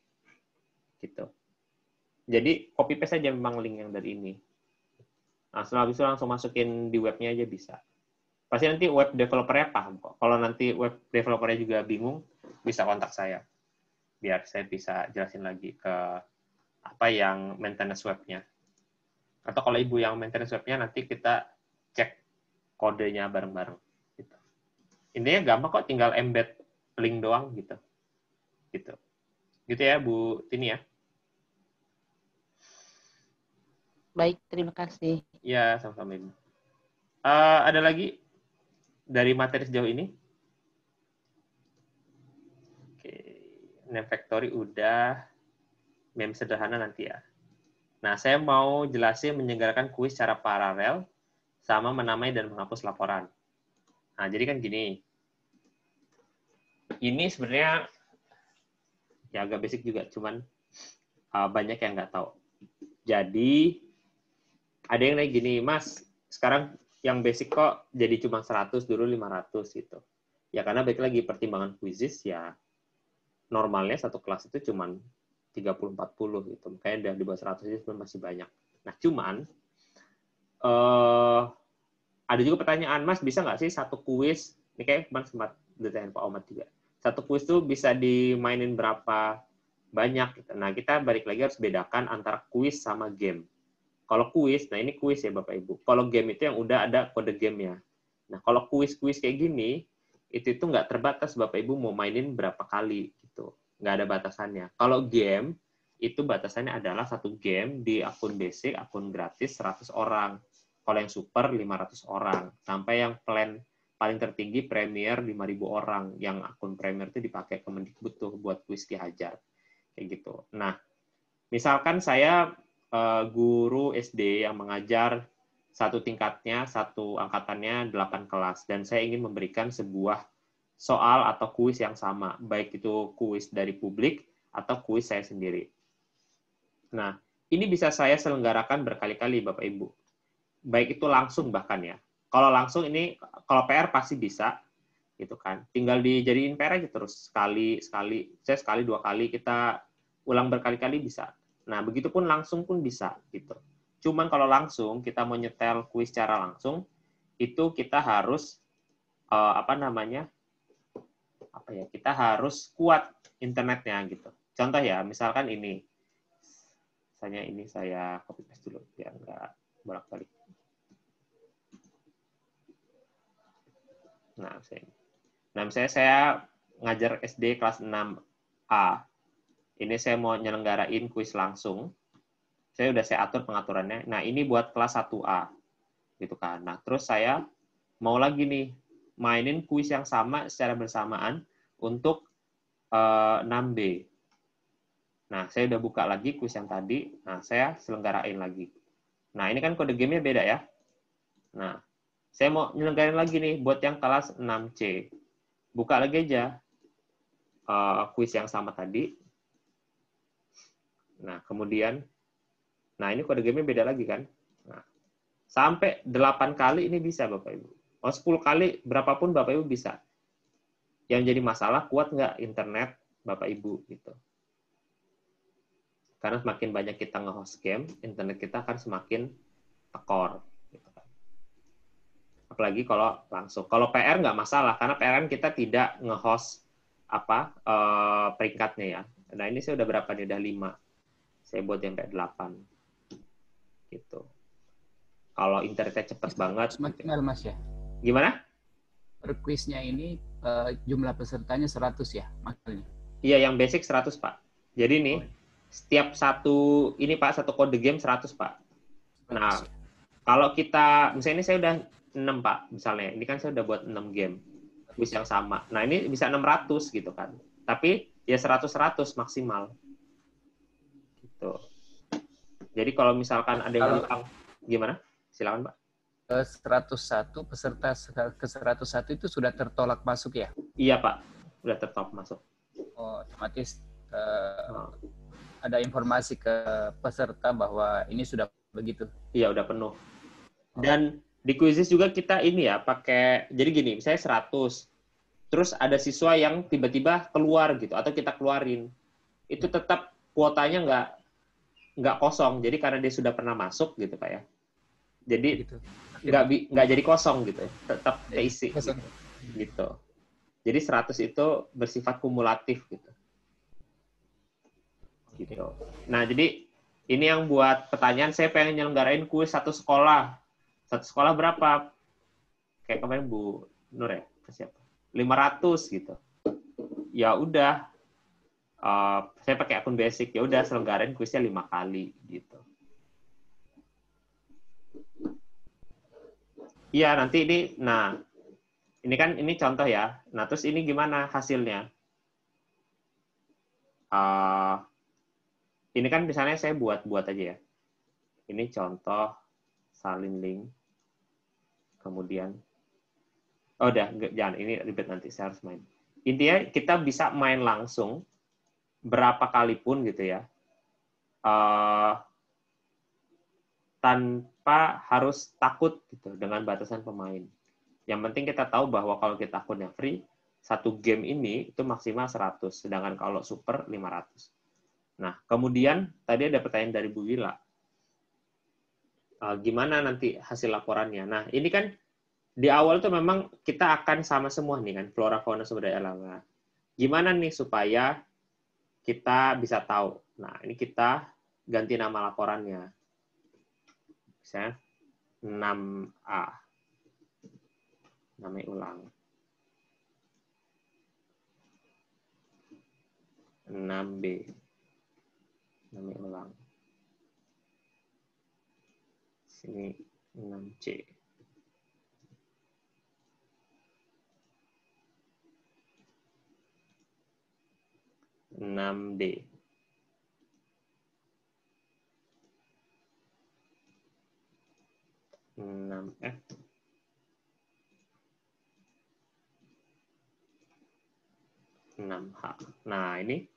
Gitu. Jadi copy paste aja memang link yang dari ini. Nah, setelah itu langsung masukin di webnya aja bisa. Pasti nanti web developer-nya paham kok. Kalau nanti web developer-nya juga bingung, bisa kontak saya. Biar saya bisa jelasin lagi ke apa yang maintenance webnya. Atau kalau Ibu yang maintenance webnya, nanti kita cek kodenya bareng-bareng. Gitu. Intinya gampang kok, tinggal embed link doang gitu. Gitu ya Bu Tini ya. Baik, terima kasih. Ya, sama-sama Ibu. Ada lagi dari materi sejauh ini? Oke, name factory udah, meme sederhana nanti ya. Nah, saya mau jelasin menyelenggarakan kuis secara paralel sama menamai dan menghapus laporan. Nah, jadi kan gini. Ini sebenarnya ya agak basic juga, cuman banyak yang nggak tahu. Jadi, ada yang naik gini, Mas, sekarang yang basic kok jadi cuma 100, dulu 500 gitu. Ya karena balik lagi pertimbangan quizzes ya normalnya satu kelas itu cuma 30-40 gitu. Makanya udah di bawah 100 itu masih banyak. Nah, cuman ada juga pertanyaan, Mas, bisa nggak sih satu kuis, ini kayak kemarin sempat ditanya Pak Omad juga, satu kuis tuh bisa dimainin berapa banyak gitu. Nah, kita balik lagi harus bedakan antara kuis sama game. Kalau kuis, nah ini kuis ya Bapak Ibu. Kalau game itu yang udah ada kode gamenya. Nah, kalau kuis-kuis kayak gini, itu nggak terbatas Bapak Ibu mau mainin berapa kali gitu. Nggak ada batasannya. Kalau game, itu batasannya adalah satu game di akun basic, akun gratis 100 orang. Kalau yang super 500 orang. Sampai yang plan paling tertinggi Premier 5.000 orang. Yang akun Premier itu dipakai Kemendikbud tuh buat kuis Ki Hajar. Kayak gitu. Nah, misalkan saya guru SD yang mengajar satu tingkatnya, satu angkatannya 8 kelas, dan saya ingin memberikan sebuah soal atau kuis yang sama, baik itu kuis dari publik atau kuis saya sendiri. Nah, ini bisa saya selenggarakan berkali-kali, Bapak Ibu. Baik itu langsung bahkan ya. Kalau langsung ini, kalau PR pasti bisa, gitu kan. Tinggal dijadiin PR aja terus, sekali, saya sekali, 2 kali, kita ulang berkali-kali bisa. Nah, begitupun langsung pun bisa gitu. Cuman kalau langsung kita mau nyetel kuis secara langsung, itu kita harus kita harus kuat internetnya gitu. Contoh ya, misalkan ini. Misalnya ini saya copy paste dulu biar nggak bolak-balik. Nah, misalnya saya ngajar SD kelas 6A. Ini saya mau nyelenggarain kuis langsung. Saya atur pengaturannya. Nah, ini buat kelas 1A. Gitu kan. Nah, terus saya mau lagi nih mainin kuis yang sama secara bersamaan untuk 6B. Nah, saya udah buka lagi kuis yang tadi. Nah, saya selenggarain lagi. Nah, ini kan kode gamenya beda ya. Nah, saya mau nyelenggarain lagi nih buat yang kelas 6C. Buka lagi aja kuis yang sama tadi. Nah, kemudian, ini kode gamenya beda lagi kan. Nah, sampai 8 kali ini bisa Bapak Ibu. 10 kali, berapapun Bapak Ibu bisa. Yang jadi masalah, kuat nggak internet Bapak Ibu gitu. Karena semakin banyak kita nge-host game, internet kita akan semakin tekor. Gitu kan. Apalagi kalau langsung. Kalau PR nggak masalah, karena PR kan kita tidak nge-host peringkatnya ya. Nah, ini saya udah berapa nih? Udah 5. Saya buat sampai 8. Gitu. Kalau internetnya cepat banget. Maksimal Mas ya? Gimana? Per kuisnya ini jumlah pesertanya 100 ya? Maksudnya? Iya, yang basic 100 Pak. Jadi nih, setiap satu kode game 100 Pak. Nah, kalau kita, misalnya ini saya udah 6 Pak, misalnya. Ini kan saya udah buat 6 game. Kuis yang sama. Nah, ini bisa 600 gitu kan. Tapi ya 100-100 maksimal. Gitu. Jadi kalau misalkan ada yang bilang, gimana? Silakan Pak. 101 peserta ke 101 itu sudah tertolak masuk ya? Iya Pak, sudah tertolak masuk. Oh, otomatis ada informasi ke peserta bahwa ini sudah begitu. Iya, udah penuh. Dan di quizzes juga kita ini ya, pakai, jadi gini, misalnya 100, terus ada siswa yang tiba-tiba keluar gitu, atau kita keluarin. Itu tetap kuotanya nggak kosong, jadi karena dia sudah pernah masuk gitu Pak ya. Jadi nggak jadi kosong gitu, tetap keisi gitu. Jadi 100 itu bersifat kumulatif gitu. Gitu. Nah, jadi ini yang buat pertanyaan, saya pengen nyelenggarain kuis satu sekolah. Satu sekolah berapa? Kayak kemarin Bu Nur ya, siapa? 500 gitu. Ya udah, saya pakai akun basic, ya udah selenggarain kuisnya 5 kali gitu. Iya, nanti ini, ini contoh ya. Nah, terus ini gimana hasilnya? Ini kan misalnya saya buat aja ya. Ini contoh salin link. Kemudian Oh, udah, jangan. Ini ribet nanti, saya harus main. Intinya kita bisa main langsung berapa kali pun gitu ya. Tanpa harus takut gitu dengan batasan pemain. Yang penting kita tahu bahwa kalau kita akunnya free, satu game ini itu maksimal 100, sedangkan kalau super 500. Nah, kemudian tadi ada pertanyaan dari Bu Wila. Gimana nanti hasil laporannya? Nah, ini kan di awal tuh memang kita akan sama semua nih kan, flora, fauna, sumber daya alam. Gimana nih supaya kita bisa tahu? Nah, ini kita ganti nama laporannya. Misalnya 6A. Namanya ulang. 6B. Namanya ulang. Sini 6C. 6D. 6F. 6H. Nah, ini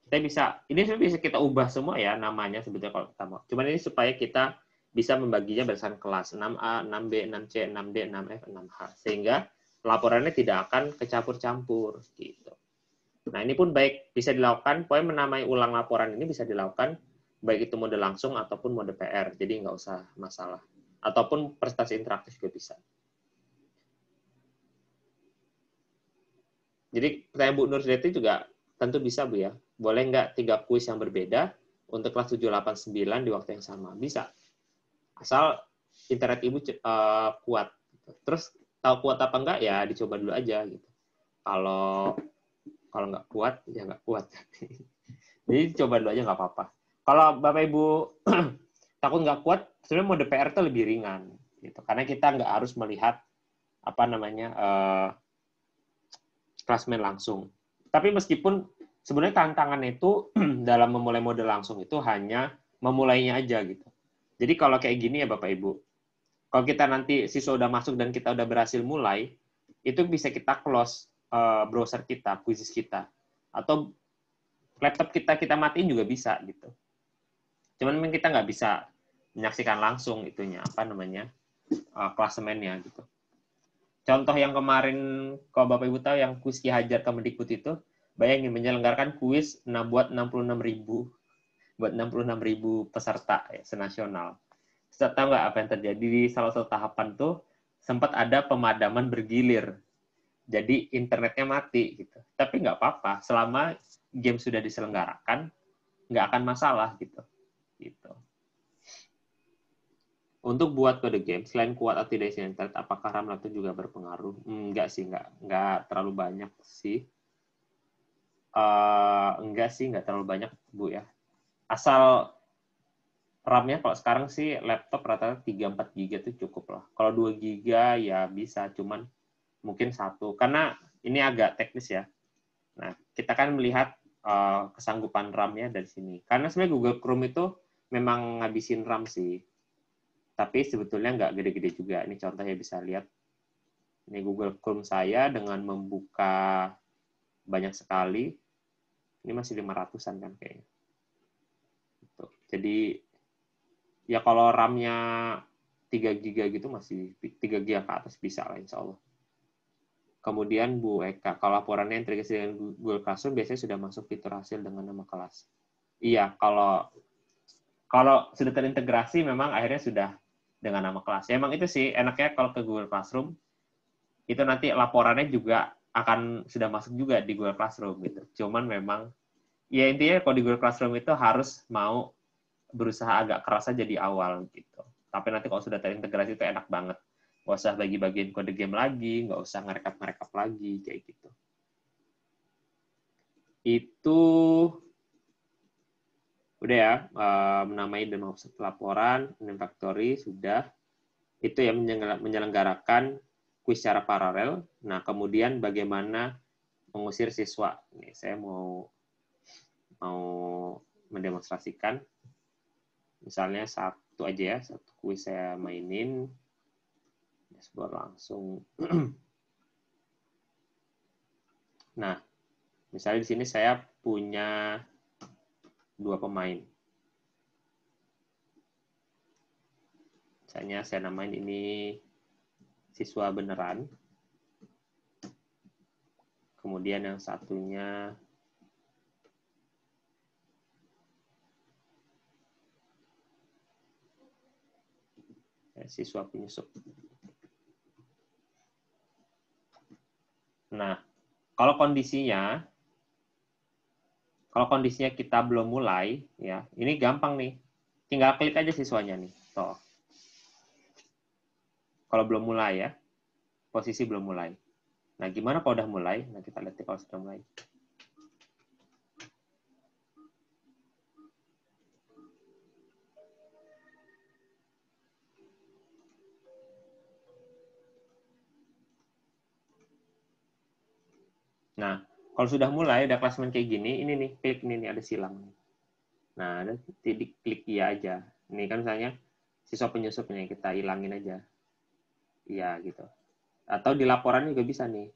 sebenarnya bisa kita ubah semua ya namanya sebetulnya kalau kita mau. Cuman ini supaya kita bisa membaginya berdasarkan kelas 6A, 6B, 6C, 6D, 6F, 6H. Sehingga laporannya tidak akan kecampur-campur gitu. Nah, ini pun baik bisa dilakukan, poin menamai ulang laporan ini bisa dilakukan baik itu mode langsung ataupun mode PR. Jadi nggak usah masalah. Ataupun presentasi interaktif juga bisa. Jadi pertanyaan Bu Nurjati juga tentu bisa, Bu ya. Boleh nggak 3 kuis yang berbeda untuk kelas 7, 8, 9 di waktu yang sama? Bisa. Asal internet Ibu kuat. Terus tahu kuat apa enggak ya dicoba dulu aja gitu. Kalau nggak kuat ya nggak kuat. Jadi coba dulu aja nggak apa-apa. Kalau Bapak Ibu takut nggak kuat, sebenarnya mode PR itu lebih ringan gitu. Karena kita nggak harus melihat klasmen langsung. Tapi meskipun sebenarnya tantangan itu dalam memulai mode langsung itu hanya memulainya aja gitu. Jadi kalau kayak gini ya Bapak Ibu, kalau kita nanti siswa udah masuk dan kita udah berhasil mulai, itu bisa kita close browser kita, quizzes kita, atau laptop kita matiin juga bisa gitu. Cuman memang kita nggak bisa menyaksikan langsung itunya klasemennya gitu. Contoh yang kemarin, kalau Bapak Ibu tahu yang kuis Ki Hajar Kemendikbud itu, bayangin menyelenggarakan kuis buat 66.000 peserta ya, senasional. Saya tahu nggak apa yang terjadi di salah satu tahapan tuh sempat ada pemadaman bergilir. Jadi internetnya mati gitu. Tapi nggak apa-apa, selama game sudah diselenggarakan, nggak akan masalah gitu. Untuk buat kode game, selain kuat atau tidak isi internet, apakah RAM laptop juga berpengaruh? Enggak sih, enggak terlalu banyak sih. Enggak sih, enggak terlalu banyak, Bu ya. Asal RAM-nya kalau sekarang sih laptop rata-rata 3-4 GB itu cukup lah. Kalau 2 GB ya bisa, cuman mungkin 1. Karena ini agak teknis ya. Nah, kita kan melihat kesanggupan RAM-nya dari sini. Karena sebenarnya Google Chrome itu memang ngabisin RAM sih. Tapi sebetulnya nggak gede-gede juga. Ini contohnya bisa lihat. Ini Google Chrome saya dengan membuka banyak sekali. Ini masih 500-an kan kayaknya. Jadi, ya kalau RAM-nya 3 GB gitu masih 3 GB ke atas bisa lah insya Allah. Kemudian Bu Eka, kalau laporannya yang terintegrasi dengan Google Classroom biasanya sudah masuk fitur hasil dengan nama kelas. Iya, kalau sudah terintegrasi memang akhirnya sudah dengan nama kelas. Ya, emang itu sih enaknya kalau ke Google Classroom itu nanti laporannya juga akan sudah masuk juga di Google Classroom gitu. Cuman memang ya intinya kalau di Google Classroom itu harus mau berusaha agak keras aja di awal gitu. Tapi nanti kalau sudah terintegrasi itu enak banget. Nggak usah bagi-bagiin kode game lagi, nggak usah ngerekap lagi kayak gitu. Itu udah ya, menamai dan offset laporan, Factory sudah. Itu yang menyelenggarakan kuis secara paralel. Nah, kemudian bagaimana mengusir siswa. Nih, saya mau mendemonstrasikan. Misalnya satu aja ya, satu kuis saya mainin. Dashboard langsung. Nah, misalnya di sini saya punya 2 pemain. Misalnya saya namain ini siswa beneran. Kemudian yang satunya siswa penyusup. Nah, kalau kondisinya kita belum mulai, ya, ini gampang nih. Tinggal klik aja siswanya nih. Tuh. Kalau belum mulai ya, posisi belum mulai. Nah, gimana kalau udah mulai? Nah, kita lihat kalau sudah mulai. Nah, kalau sudah mulai, ada klasmen kayak gini, ini nih, klik ini nih, ada silang. Nah, ada titik klik iya aja. Ini kan misalnya siswa penyusupnya, kita hilangin aja. Iya, gitu. Atau di laporan juga bisa nih.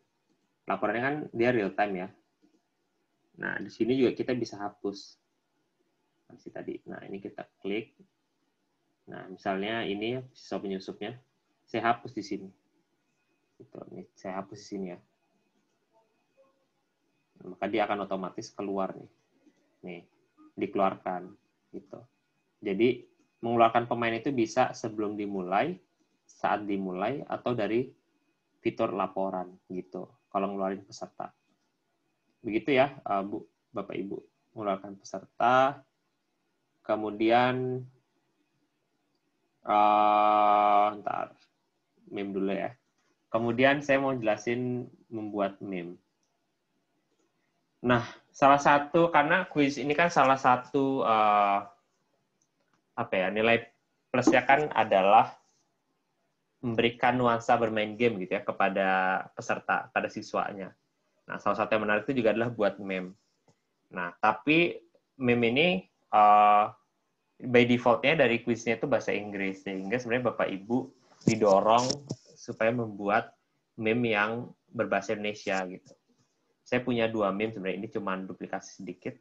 Laporannya kan dia real time ya. Nah, di sini juga kita bisa hapus. Tadi. Nah, ini kita klik. Nah, misalnya ini siswa penyusupnya, saya hapus di sini. Gitu. Nih, saya hapus di sini ya. Maka dia akan otomatis keluar nih. Nih, dikeluarkan gitu. Jadi mengeluarkan pemain itu bisa sebelum dimulai, saat dimulai, atau dari fitur laporan gitu. Kalau ngeluarin peserta. Begitu ya, Bu, Bapak Ibu. Mengeluarkan peserta. Kemudian ntar meme dulu ya. Kemudian saya mau jelasin membuat meme. Nah, salah satu, karena kuis ini kan salah satu nilai plusnya kan adalah memberikan nuansa bermain game gitu ya kepada peserta, pada siswanya. Nah, salah satu yang menarik itu juga adalah buat meme. Nah, tapi meme ini by default-nya dari kuisnya itu bahasa Inggris, sehingga sebenarnya Bapak Ibu didorong supaya membuat meme yang berbahasa Indonesia gitu. Saya punya 2 meme sebenarnya, ini cuma duplikasi sedikit.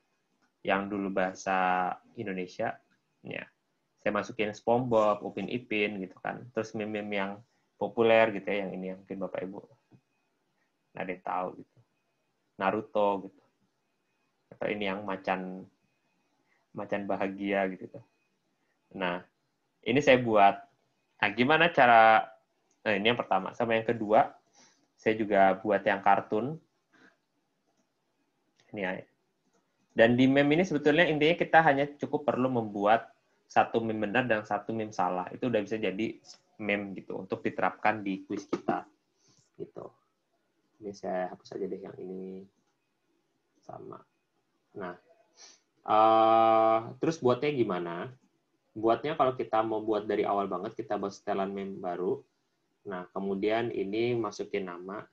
Yang dulu bahasa Indonesia, ya. Saya masukin SpongeBob, Upin Ipin gitu kan. Terus meme-meme yang populer gitu ya, yang ini yang mungkin Bapak Ibu nggak ada yang tahu gitu. Naruto gitu. Atau ini yang macan bahagia gitu. Nah, ini saya buat. Nah, gimana cara? Nah, ini yang pertama. Sama yang kedua, saya juga buat yang kartun. Ini ya. Dan di meme ini sebetulnya intinya kita hanya cukup perlu membuat satu meme benar dan satu meme salah. Itu udah bisa jadi meme gitu untuk diterapkan di kuis kita. Gitu. Ini saya hapus aja deh yang ini sama. Nah, terus buatnya gimana? Buatnya kalau kita mau buat dari awal banget, kita buat setelan meme baru. Nah, kemudian ini masukin nama.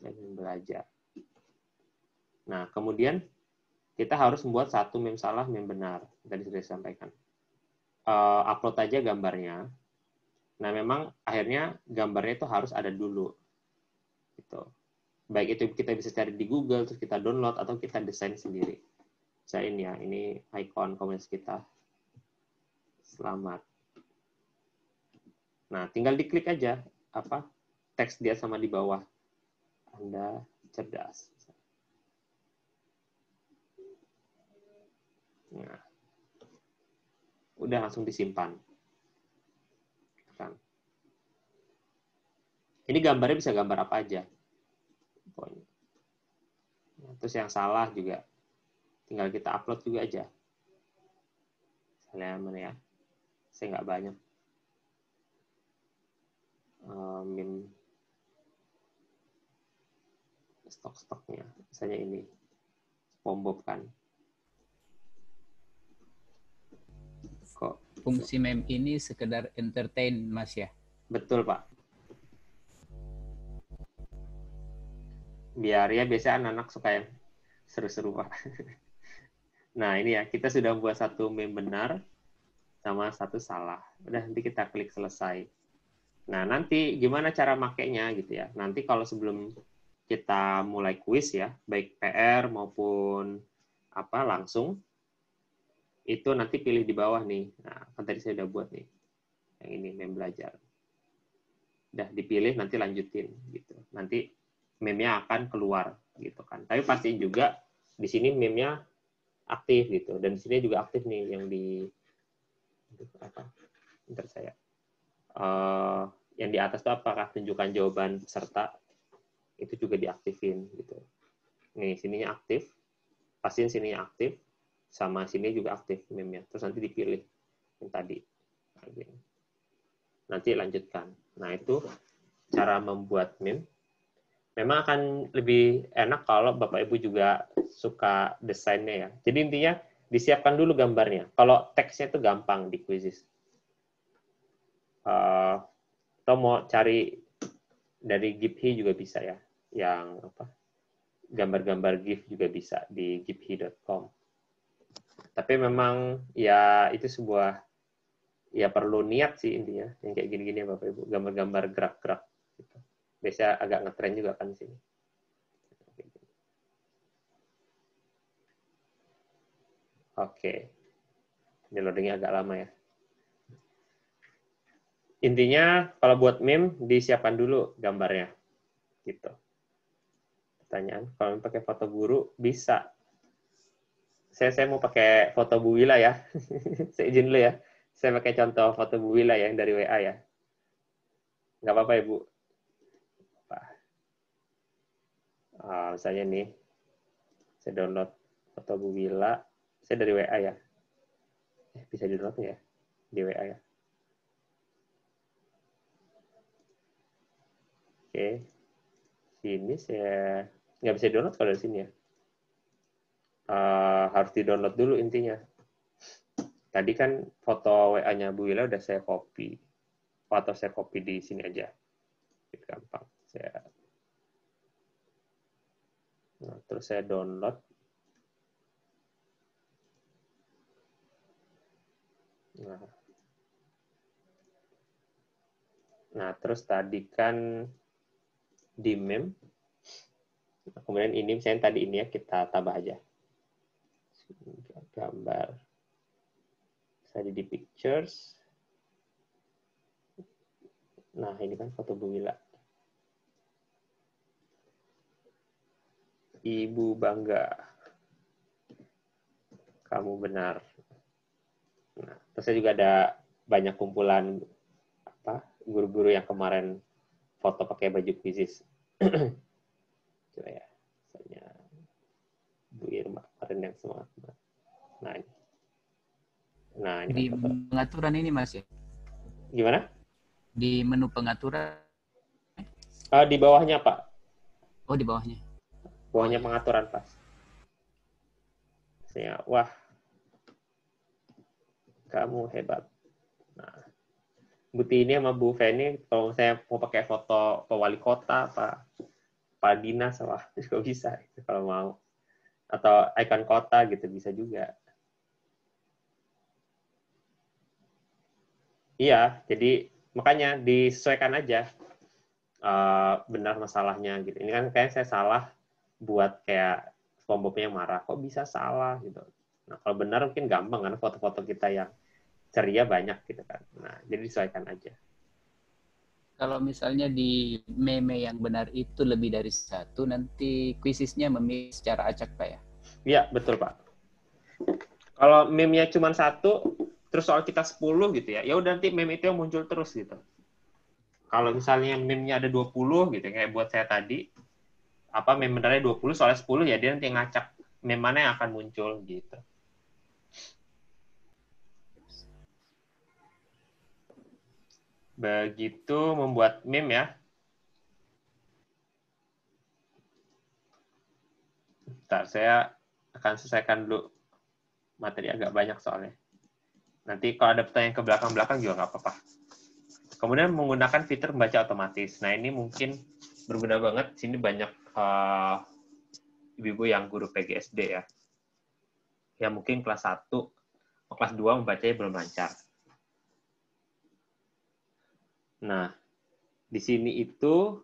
Saya belajar. Nah, kemudian kita harus membuat satu meme salah, meme benar. Tadi sudah disampaikan. Upload aja gambarnya. Nah, memang akhirnya gambarnya itu harus ada dulu. Gitu. Baik itu kita bisa cari di Google, terus kita download, atau kita desain sendiri. Saya ini ya, ini icon komunitas kita. Selamat. Nah, tinggal diklik aja teks dia sama di bawah. Anda cerdas. Nah, udah langsung disimpan. Kan. Ini gambarnya bisa gambar apa aja. Pokoknya. Nah, terus yang salah juga tinggal kita upload juga aja. Misalnya mana ya? Saya nggak banyak. Meme stok-stoknya. Misalnya ini. SpongeBob kan. Kok fungsi meme ini sekedar entertain, Mas ya? Betul, Pak. Biar ya biasa anak-anak suka yang seru-seru, Pak. Nah, ini ya, kita sudah buat satu meme benar sama satu salah. Udah, nanti kita klik selesai. Nah, nanti gimana cara makainya gitu ya. Nanti kalau sebelum kita mulai kuis ya, baik PR maupun langsung. Itu nanti pilih di bawah nih. Nah, kan tadi saya udah buat nih. Yang ini mem belajar. Udah dipilih, nanti lanjutin gitu. Nanti meme-nya akan keluar gitu kan. Tapi pastiin juga di sini meme-nya aktif gitu. Dan di sini juga aktif nih yang di bentar saya. Yang di atas itu apakah tunjukkan jawaban peserta, itu juga diaktifin gitu. Nih, sininya aktif. Pastiin sininya aktif. Sama sini juga aktif meme-nya. Terus nanti dipilih yang tadi. Nanti lanjutkan. Nah, itu cara membuat meme. Memang akan lebih enak kalau Bapak Ibu juga suka desainnya ya. Jadi intinya disiapkan dulu gambarnya. Kalau teksnya itu gampang di Quizzes. Atau mau cari dari Giphy juga bisa ya. Yang gambar-gambar GIF juga bisa di giphy.com. Tapi memang ya itu sebuah ya perlu niat sih intinya yang kayak gini-gini Bapak Ibu, gambar-gambar gerak-gerak gitu. Biasanya agak ngetren juga kan di sini. Oke. Ini loadingnya agak lama ya. Intinya kalau buat meme disiapkan dulu gambarnya gitu. Pertanyaan, kalau pakai foto guru bisa. Saya mau pakai foto Bu Wila ya. Saya izin dulu ya. Saya pakai contoh foto Bu Wila yang dari WA ya. Nggak apa-apa ya, Bu? Misalnya nih, saya download foto Bu Wila. Saya dari WA ya. Bisa di-download nggak ya? Di WA ya. Oke. Sini saya nggak bisa download kalau dari sini ya. Harus di-download dulu intinya. Tadi kan foto WA-nya Bu Wila udah saya copy. Atau saya copy di sini aja. Gampang. Terus saya download. Nah, terus tadi kan di meme. Kemudian ini misalnya tadi ini ya kita tambah aja. Gambar. Tadi di pictures. Nah, ini kan foto Bu Wila. Ibu bangga. Kamu benar. Nah, terus saya juga ada banyak kumpulan guru-guru yang kemarin foto pakai baju Quizzes. Coba ya. Misalnya Bu Irma kemarin yang semangat. Nah, ini. Nah, ini di kan foto. pengaturan ini Mas ya? Gimana? Di menu pengaturan? Di bawahnya, Pak. Oh, di bawahnya. Bawahnya pengaturan, Pak. Wah, kamu hebat. Nah, Bu Tini sama Bu Feni, kalau saya mau pakai foto Pak Wali Kota, Pak Dinas, wah, juga bisa kalau mau. Atau ikon kota gitu, bisa juga. Iya, jadi makanya disesuaikan aja benar masalahnya gitu. Ini kan kayak saya salah buat kayak SpongeBob-nya marah, kok bisa salah gitu. Nah, kalau benar mungkin gampang kan foto-foto kita yang ceria banyak gitu kan. Nah, jadi disesuaikan aja. Kalau misalnya di meme yang benar itu lebih dari satu, nanti Quizzes-nya memilih secara acak, Pak ya? Iya, betul, Pak. Kalau meme-nya cuma satu, terus soal kita 10 gitu ya udah nanti meme itu yang muncul terus gitu. Kalau misalnya meme-nya ada 20 gitu, kayak buat saya tadi, meme benarnya 20, soalnya 10, ya dia nanti ngacak meme mana yang akan muncul gitu. Begitu membuat meme ya. Bentar, saya akan selesaikan dulu. Materi agak banyak soalnya. Nanti kalau ada pertanyaan ke belakang-belakang juga nggak apa-apa. Kemudian menggunakan fitur membaca otomatis. Nah, ini mungkin berguna banget. Sini banyak ibu-ibu yang guru PGSD ya. Ya mungkin kelas 1 atau kelas 2 membacanya belum lancar. Nah, di sini itu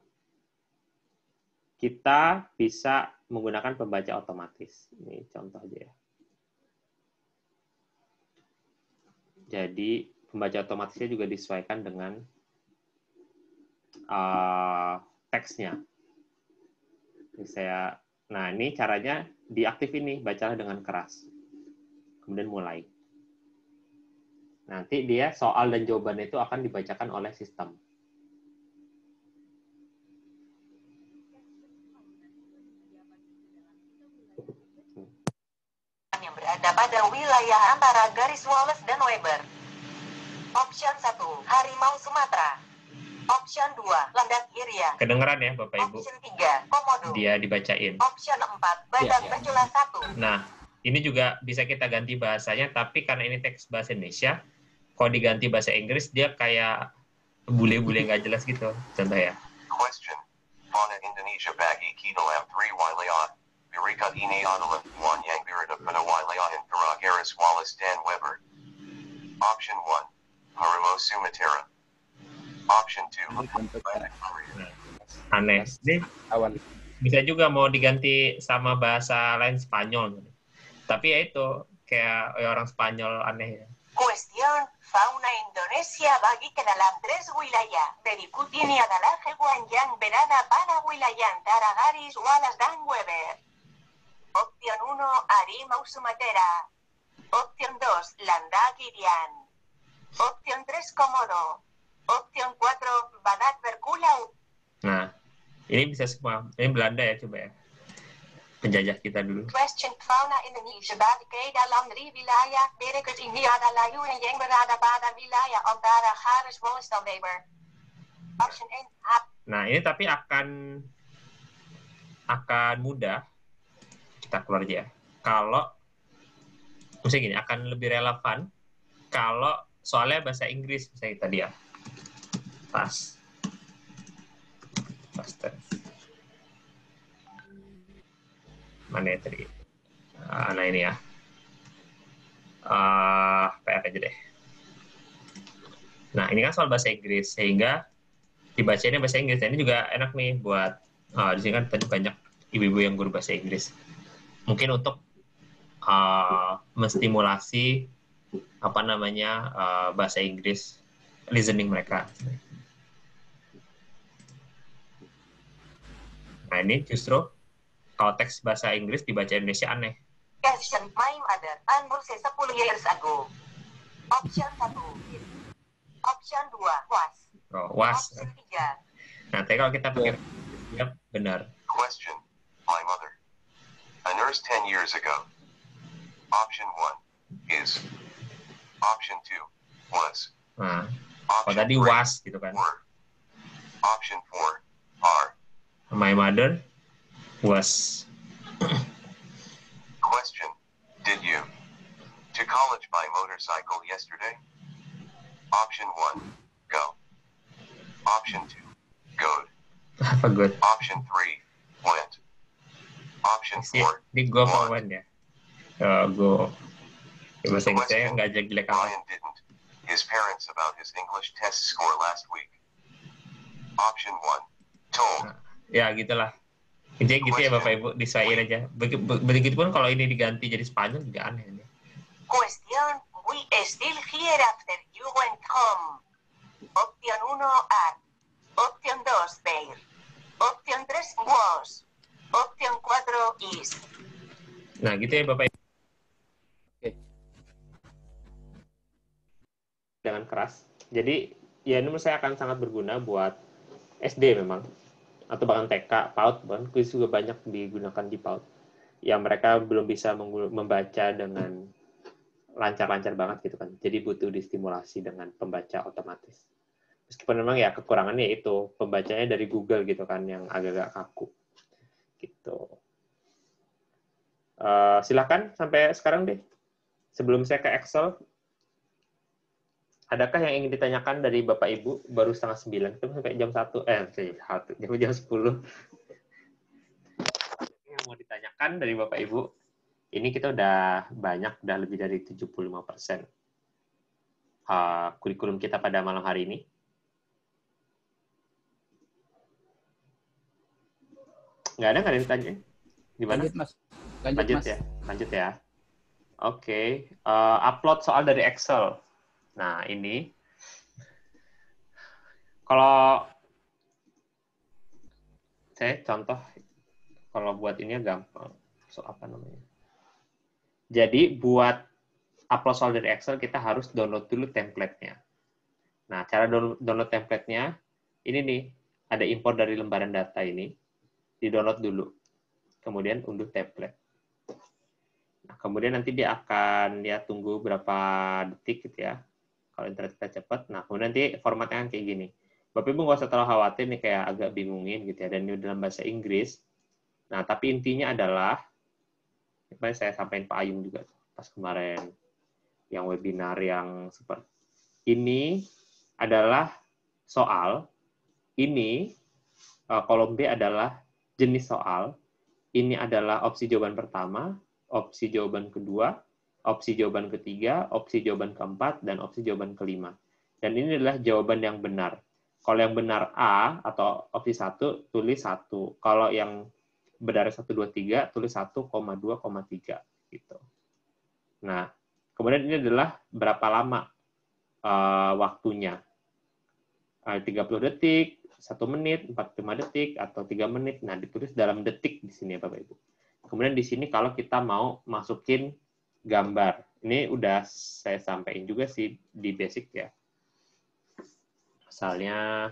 kita bisa menggunakan pembaca otomatis. Ini contoh aja ya. Jadi pembaca otomatisnya juga disesuaikan dengan teksnya. Nah ini caranya diaktif ini, bacalah dengan keras. Kemudian mulai. Nanti dia soal dan jawaban itu akan dibacakan oleh sistem. Yang berada pada wilayah antara garis Wallace dan Weber. Option 1, harimau Sumatera. Option 2, landak Iria. Kedengeran ya Bapak Ibu? Option 3, komodo. Dia dibacain. Option 4, badak bercula 1. Nah, ini juga bisa kita ganti bahasanya, tapi karena ini teks bahasa Indonesia, kalau diganti bahasa Inggris, dia kayak bule-bule nggak jelas gitu. Contoh ya. Question. Fauna Indonesia bagi kita lam 3 wilayah. Berikat ini adalah one yang berada pada wilayah antara garis Wallace dan Weber. Option 1, harimau Sumatera. Option 2, landak Iria. Aneh. Ini Awan. bisa juga mau diganti sama bahasa lain Spanyol. Tapi ya itu, kayak orang Spanyol aneh ya. Cuestión, fauna Indonesia bagi ke dalam 3 wilayah. Berikut ini adalah hewan yang berada pada wilayah antara garis Wallace dan Weber. Opción 1, harimau Sumatera. Opción 2, landak Irian. Opción 3, komodo. Opción 4, badak bercula. Nah, ini bisa semua. Ini Belanda ya, coba ya. Penjajah kita dulu. Question fauna Indonesia bagi ke dalam 3 wilayah. Berikut ini adalah hewan yang berada pada wilayah antara garis Wallace dan Weber. Option A. Nah, ini tapi akan mudah. Kita keluar aja ya. Kalau misalnya gini, akan lebih relevan kalau soalnya bahasa Inggris misalnya tadi ya. Faster. Mana ya tadi? Nah ini ya. PR aja deh. Nah ini kan soal bahasa Inggris, sehingga dibacanya bahasa Inggris. Nah, ini juga enak nih buat di sini kan banyak ibu-ibu yang guru bahasa Inggris. Mungkin untuk menstimulasi bahasa Inggris listening mereka. Nah ini justru kalau teks bahasa Inggris dibaca Indonesia aneh. Question my mother and 10 years ago. Option 1. Option 2, was. Oh, was. Option 3. Nah, tapi kalau kita pakai ya, benar. Question. My mother. A nurse 10 years ago. Option 1 is. Option 2 was. Nah, kalau Option tadi 3 was gitu kan. were. Option 4 are. My mother was. Question. Did you to college by motorcycle yesterday? Option 1. Go. Option 2. Good. Apa good? Option 3. Went. Option 4. Di go for one ya. Go. Ya, bahasa Inggris saya nggak jelek amat. Ryan didn't. His parents about his English test score last week. Option 1. Told. Ya gitulah. Intinya gitu ya Bapak Ibu, disesuaiin aja. Begitupun kalau ini diganti jadi Spanyol juga aneh. Question, we still here after you went home. Opción 1, at. Opción 2, bear. Opción 3, was. Opción 4, is. Nah gitu ya Bapak Ibu. Oke. Dengan keras. Jadi ya ini menurut saya akan sangat berguna buat SD memang. Atau bahkan TK, PAUD, bahkan kuis juga banyak digunakan di PAUD. Yang mereka belum bisa membaca dengan lancar-lancar banget gitu kan. Jadi butuh distimulasi dengan pembaca otomatis. Meskipun memang ya kekurangannya itu, pembacanya dari Google gitu kan, yang agak-agak kaku. Gitu. Silakan sampai sekarang deh. Sebelum saya ke Excel, adakah yang ingin ditanyakan dari Bapak Ibu? Baru 8:30, itu sampai jam 1, jam 10. Yang mau ditanyakan dari Bapak Ibu, ini kita udah banyak, udah lebih dari 75% kurikulum kita pada malam hari ini. Nggak ada yang ditanya? Gimana? Lanjut Mas. Lanjut Mas. Ya. Lanjut ya. Oke. Upload soal dari Excel. Nah, ini. Kalau saya contoh, kalau buat ini gampang. So, apa namanya? Jadi, buat upload soal dari Excel, kita harus download dulu template-nya. Nah, cara download template-nya, ini nih, ada import dari lembaran data ini, di-download dulu. Kemudian unduh template. Nah, kemudian nanti dia akan tunggu berapa detik gitu ya. Kalau internet kita cepat. Nah, kemudian nanti formatnya kan kayak gini. Bapak Ibu nggak usah terlalu khawatir nih kayak agak bingungin gitu ya. Dan ini dalam bahasa Inggris. Nah, tapi intinya adalah, saya sampaikan Pak Ayung juga pas kemarin yang webinar yang seperti ini adalah soal. Ini kolom B adalah jenis soal. Ini adalah opsi jawaban pertama, opsi jawaban kedua, opsi jawaban ketiga, opsi jawaban keempat, dan opsi jawaban kelima. Dan ini adalah jawaban yang benar. Kalau yang benar A atau opsi 1, tulis 1. Kalau yang benar 1, 2, 3, tulis 1,2,3. Gitu. Nah, kemudian ini adalah berapa lama waktunya. 30 detik, 1 menit, 45 detik, atau 3 menit. Nah, ditulis dalam detik di sini ya Bapak Ibu. Kemudian di sini kalau kita mau masukin gambar. Ini udah saya sampaikan juga sih di basic ya. Misalnya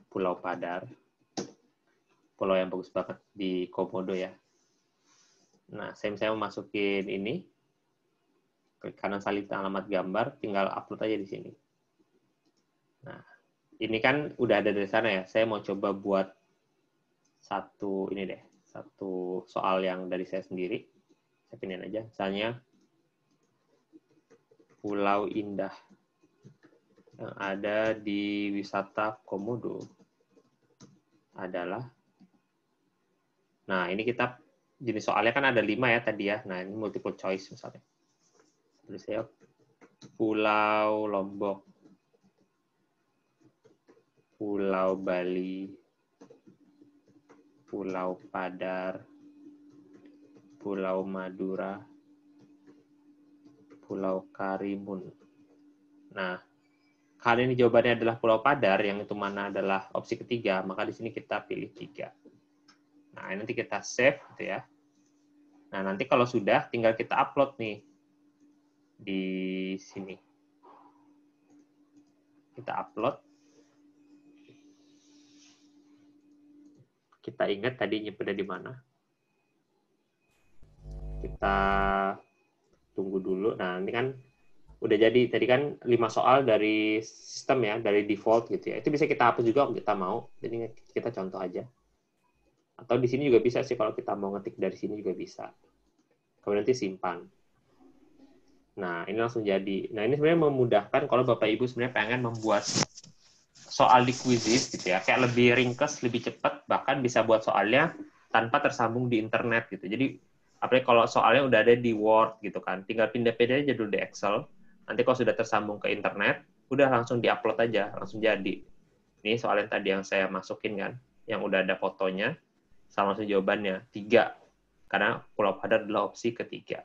Pulau Padar. Pulau yang bagus banget di Komodo ya. Nah, saya misalnya mau masukin ini. Klik kanan salib alamat gambar, tinggal upload aja di sini. Nah, ini kan udah ada dari sana ya. Saya mau coba buat satu soal yang dari saya sendiri. Saya pinin aja. Misalnya Pulau Indah yang ada di wisata Komodo adalah. Nah, ini kita jenis soalnya kan ada 5 ya tadi ya. Nah, ini multiple choice misalnya. Terus saya Pulau Lombok, Pulau Bali, Pulau Padar, Pulau Madura, Pulau Karimun. Nah, kali ini jawabannya adalah Pulau Padar, yang itu mana adalah opsi ketiga, maka di sini kita pilih 3. Nah, nanti kita save gitu ya. Nah, nanti kalau sudah tinggal kita upload nih di sini. Kita upload. Kita ingat tadi nyimpennya di mana. Kita tunggu dulu. Nah, ini kan udah jadi. Tadi kan 5 soal dari sistem ya, dari default gitu ya. Itu bisa kita hapus juga kalau kita mau. Jadi kita contoh aja. Atau di sini juga bisa sih kalau kita mau ngetik dari sini juga bisa. Kemudian nanti simpan. Nah, ini langsung jadi. Nah, ini sebenarnya memudahkan kalau Bapak Ibu sebenarnya pengen membuat soal di quizzes gitu ya, kayak lebih ringkas, lebih cepat, bahkan bisa buat soalnya tanpa tersambung di internet gitu. Jadi, apalagi kalau soalnya udah ada di Word gitu kan, tinggal pindah-pindah aja dulu di Excel. Nanti kalau sudah tersambung ke internet, udah langsung di-upload aja, langsung jadi. Ini soal yang tadi yang saya masukin kan, yang udah ada fotonya, sama langsung jawabannya 3. Karena Pulau Padar adalah opsi ketiga.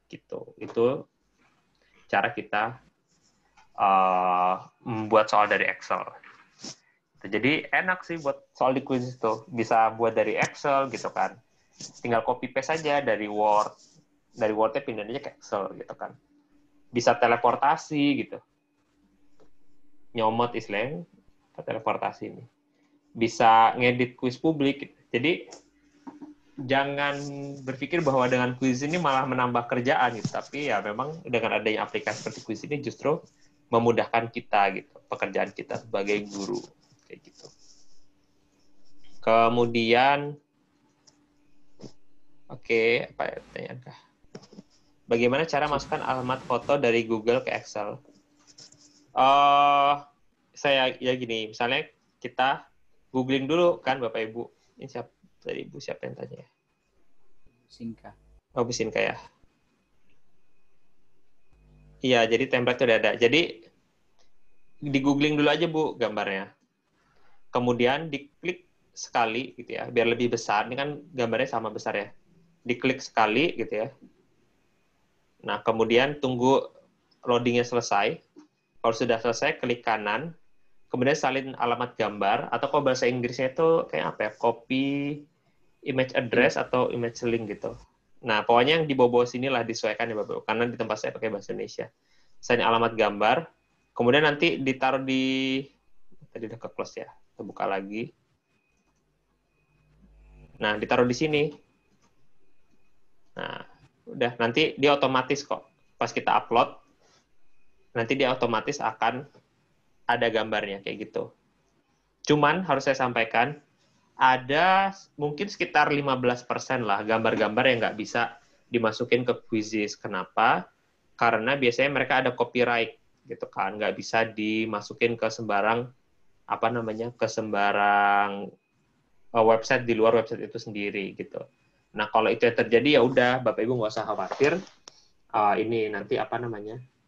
Gitu. Itu cara kita membuat soal dari Excel. Jadi enak sih buat soal di quiz itu. Bisa buat dari Excel gitu kan. Tinggal copy paste saja dari Word. Dari Word-nya pindah aja ke Excel gitu kan. Bisa teleportasi gitu. Nyomot istilahnya teleportasi ini. Bisa ngedit quiz publik gitu. Jadi jangan berpikir bahwa dengan quiz ini malah menambah kerjaan gitu, tapi ya memang dengan adanya aplikasi seperti quiz ini justru memudahkan kita gitu, pekerjaan kita sebagai guru kayak gitu. Kemudian apa ya pertanyaan kah? Bagaimana cara masukkan alamat foto dari Google ke Excel? Saya ya gini, misalnya kita googling dulu kan Bapak Ibu. Ini siapa? Tadi Ibu siapa yang tanya ya? Sinka. Oh, Bu Sinka ya. Iya, jadi template itu udah ada. Jadi di googling dulu aja Bu gambarnya. Kemudian diklik sekali gitu ya, biar lebih besar. Ini kan gambarnya sama besar ya. Diklik sekali gitu ya. Nah, kemudian tunggu loadingnya selesai. Kalau sudah selesai, klik kanan. Kemudian salin alamat gambar, atau kalau bahasa Inggrisnya itu kayak apa ya, copy image address atau image link gitu. Nah, pokoknya yang di bawah sini lah disesuaikan ya Bapak, karena di tempat saya pakai bahasa Indonesia. Salin alamat gambar, kemudian nanti ditaruh di, tadi udah ke close ya, kita buka lagi. Nah, ditaruh di sini. Nah, udah, nanti dia otomatis kok. Pas kita upload, nanti dia otomatis akan ada gambarnya, kayak gitu. Cuman, harus saya sampaikan, ada mungkin sekitar 15% lah gambar-gambar yang nggak bisa dimasukin ke Quizzes. Kenapa? Karena biasanya mereka ada copyright, gitu kan. Nggak bisa dimasukin ke sembarang, ke sembarang website di luar website itu sendiri gitu. Nah, kalau itu yang terjadi ya udah Bapak Ibu nggak usah khawatir. Ini nanti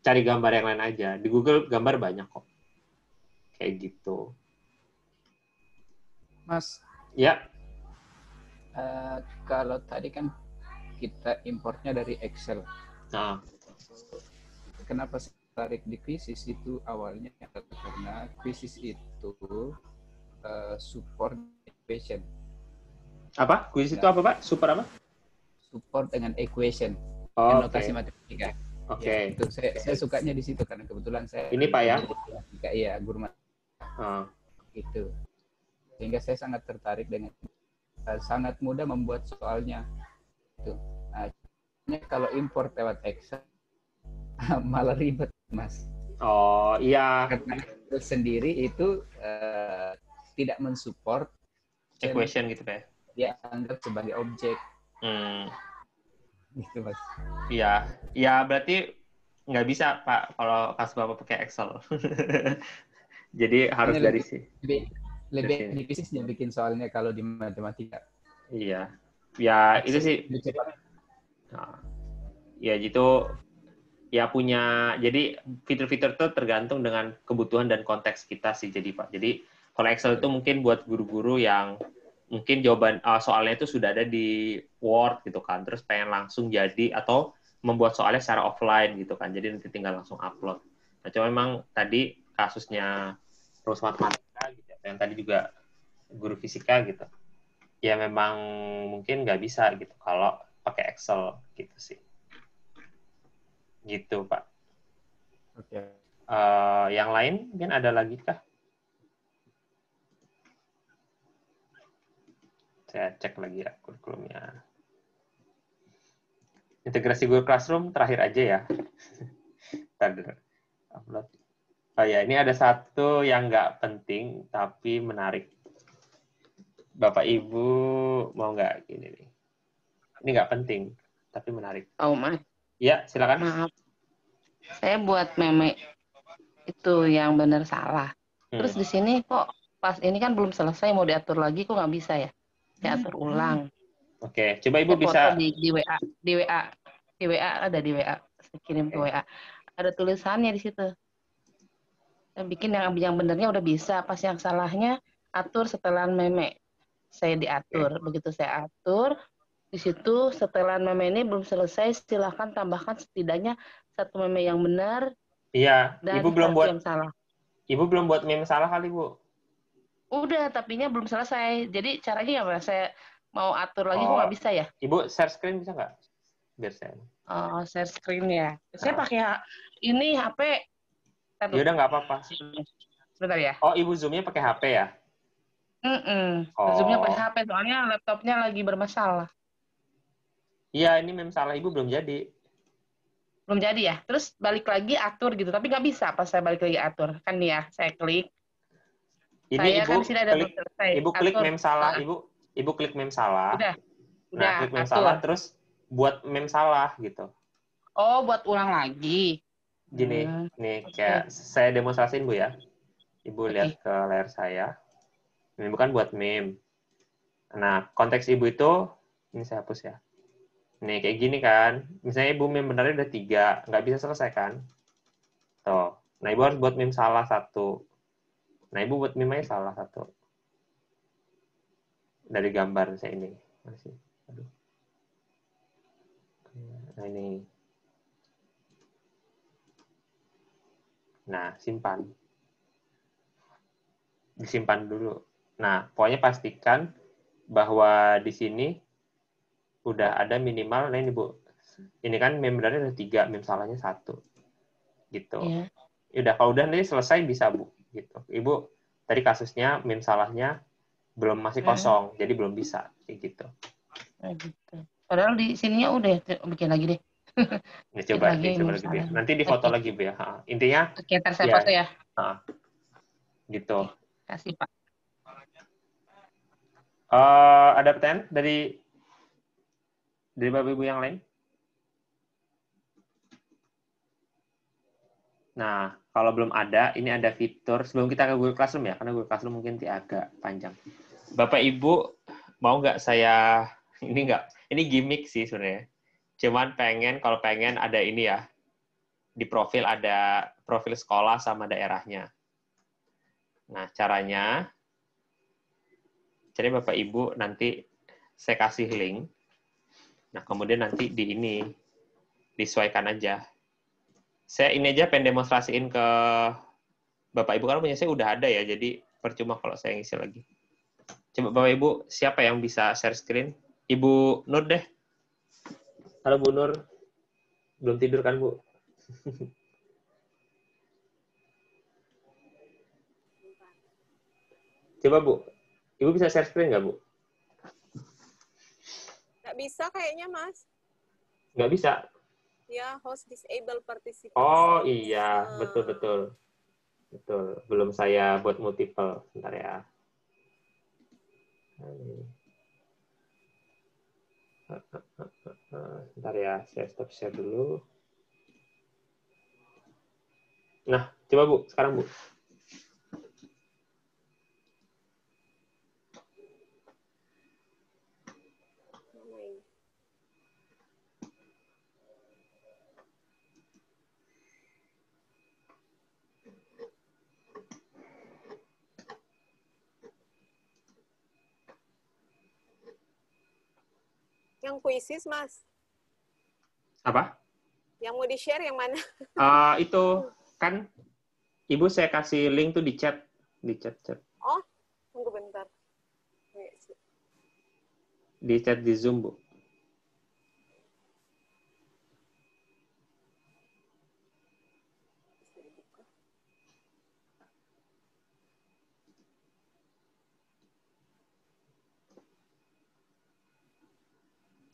cari gambar yang lain aja. Di Google gambar banyak kok. Kayak gitu. Mas, Ya. Kalau tadi kan kita importnya dari Excel. Nah, Kenapa saya tarik di Quizzes itu awalnya karena Quizzes itu support equation. apa? Quiz itu apa, Pak? Super apa? Support dengan equation, Oh, notasi oke. matematika. Oke. Ya, itu saya sukanya di situ karena kebetulan saya Ini, Pak, ya? Iya, guru Oh. itu. Sehingga saya sangat tertarik dengan sangat mudah membuat soalnya. Itu. Nah, kalau import lewat Excel malah ribet, Mas. Oh, iya. Karena itu sendiri itu tidak mensupport Equation gitu, Pak. dia anggap sebagai objek. Gitu, Mas. Iya. Ya, berarti nggak bisa, Pak, kalau kasus Bapak pakai Excel. Jadi harus Ini dari sini. Lebih difícil dia bikin soalnya kalau di matematika. Iya. Ya, itu sih. Nah, ya gitu. Ya punya, jadi fitur-fitur itu tergantung dengan kebutuhan dan konteks kita sih, jadi Pak. Jadi kalau Excel itu mungkin buat guru-guru yang mungkin jawaban soalnya itu sudah ada di Word gitu kan, terus pengen langsung jadi, atau membuat soalnya secara offline gitu kan, jadi nanti tinggal langsung upload. Nah, cuma memang tadi kasusnya rumus matematika gitu, yang tadi juga guru fisika gitu, ya memang mungkin nggak bisa gitu kalau pakai Excel gitu sih. Gitu, Pak. Oke. Yang lain mungkin ada lagi kah? Saya cek lagi ya kurikulumnya. Integrasi Google Classroom terakhir aja ya. Upload. Oh ya, ini ada satu yang nggak penting tapi menarik. Bapak Ibu mau nggak gini nih? Ini nggak penting tapi menarik. Oh, Mas. Ya, silakan. Maaf. Saya buat meme itu yang benar salah. Terus di sini kok pas ini kan belum selesai mau diatur lagi kok nggak bisa ya? Diatur ulang. Oke, coba Ibu Saya bisa foto di WA ada di WA. Saya kirim ke WA. Ada tulisannya di situ. Saya bikin yang benernya udah bisa, pas yang salahnya atur setelan meme. Saya diatur, begitu saya atur, di situ setelan meme ini belum selesai, silahkan tambahkan setidaknya satu meme yang benar. Iya, Dan Ibu belum buat yang salah. Ibu belum buat meme salah kali, Bu. Udah, tapinya belum selesai. Jadi caranya apa? Saya mau atur lagi kok nggak bisa ya? Ibu share screen bisa nggak? Biar saya. Oh, share screen ya. Saya pakai ini HP. Ya udah nggak apa-apa. Sebentar ya. Oh, Ibu Zoom-nya pakai HP ya? Zoom-nya pakai HP, soalnya laptopnya lagi bermasalah. Iya, ini meme salah Ibu belum jadi. Belum jadi ya? Terus balik lagi atur gitu, tapi nggak bisa pas saya balik lagi atur. Kan ya, saya klik. Ini saya Ibu kan sini ada klik, selesai. Ibu klik Atur. meme salah, Ibu klik meme salah. Udah, Nah, klik meme atur. salah, terus buat meme salah gitu. Oh, buat ulang lagi. Gini, nih kayak saya demonstrasiin Bu ya. Ibu lihat ke layar saya. Ini bukan buat meme. Nah, konteks Ibu itu, ini saya hapus ya. Nih, kayak gini kan. Misalnya Ibu meme benarnya udah 3, nggak bisa selesai kan? Tuh. Nah, Ibu harus buat meme salah 1. Nah, Ibu buat meme aja salah 1. dari gambar saya ini. Masih. Aduh. Nah, ini. Nah, simpan. Disimpan dulu. Nah, pokoknya pastikan bahwa di sini udah ada minimal, nah ini Bu, ini kan mem benernya ada 3, mem salahnya 1. Gitu. Iya. Udah, kalau udah nanti selesai bisa Bu. Gitu. Ibu, tadi kasusnya mem salahnya belum masih kosong, jadi belum bisa. Kayak gitu. Nah, gitu. Padahal di sininya udah bikin lagi deh. Nah, coba dicoba lagi Bu ya. Nanti di foto lagi Bu ya. Intinya Oke, ntar saya ya, foto ya. gitu. Oke, kasih Pak. Ada pertanyaan dari Bapak Ibu yang lain? Nah, kalau belum ada, ini ada fitur sebelum kita ke Google Classroom ya, karena Google Classroom mungkin agak panjang. Bapak Ibu mau nggak saya ini gimmick sih sebenarnya. Cuman kalau pengen ada ini ya, di profil ada profil sekolah sama daerahnya. Nah, caranya Bapak Ibu nanti saya kasih link. Nah, kemudian nanti disesuaikan aja. Saya ini aja pengen demonstrasiin ke Bapak Ibu, karena punya saya udah ada ya, jadi percuma kalau saya ngisi lagi. Coba Bapak Ibu, siapa yang bisa share screen? Ibu Nur deh. Halo Bu Nur. Belum tidur kan Bu? Coba Bu, Ibu bisa share screen nggak Bu? Nggak bisa kayaknya, Mas. Nggak bisa? Ya, host disable participants. Oh iya, betul. Belum saya buat multiple. Bentar ya. Bentar ya, saya stop share dulu. Nah, coba Bu, sekarang Bu. Yang kuisis, Mas. Apa? Yang mau di-share yang mana? Itu kan Ibu saya kasih link tuh di chat. Di chat. Oh, tunggu bentar. Di chat di Zoom, Bu.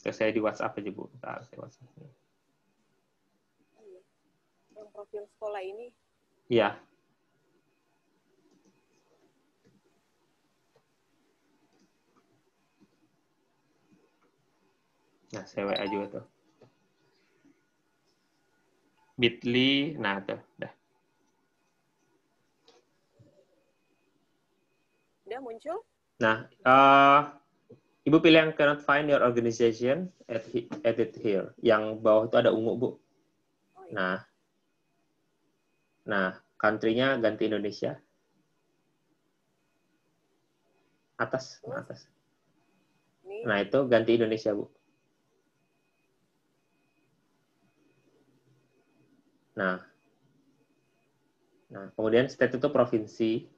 Saya di WhatsApp aja, Bu. Bentar, saya WhatsApp. Yang profil sekolah ini? Iya. Nah, saya WA juga tuh. Bitly, nah tuh, dah. Udah muncul? Nah, Ibu pilih yang cannot find your organization at it here. Yang bawah itu ada ungu, Bu. Nah, country-nya ganti Indonesia. Atas. Nah, itu ganti Indonesia, Bu. Nah, kemudian state itu provinsi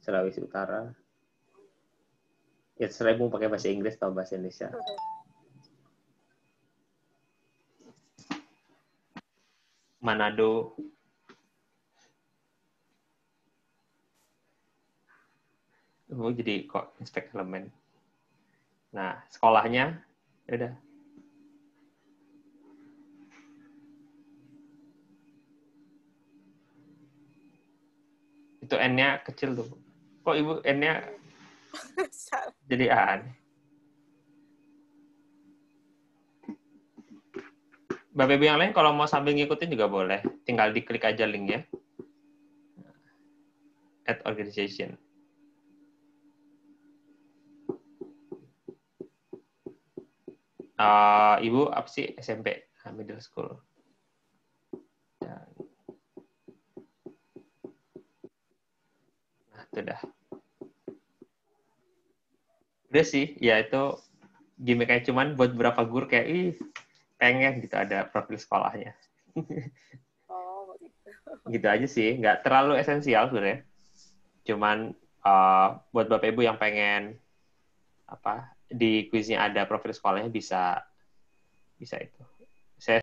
Sulawesi Utara. Ya, terserah Ibu pakai bahasa Inggris atau bahasa Indonesia. Manado. Jadi kok inspect elemen. Nah, sekolahnya udah. Itu N-nya kecil tuh. Kok Ibu N-nya jadi aneh? Bapak Ibu yang lain kalau mau sambil ngikutin juga boleh. Tinggal diklik aja linknya. Add organization. Ibu apa sih SMP? Middle school. Nah, itu dah. Udah sih, ya itu gimmick kayak cuman buat beberapa guru kayak pengen gitu ada profil sekolahnya. Oh, gitu. Gitu aja sih, nggak terlalu esensial sebenarnya. Cuman buat Bapak Ibu yang pengen di kuisnya ada profil sekolahnya bisa itu.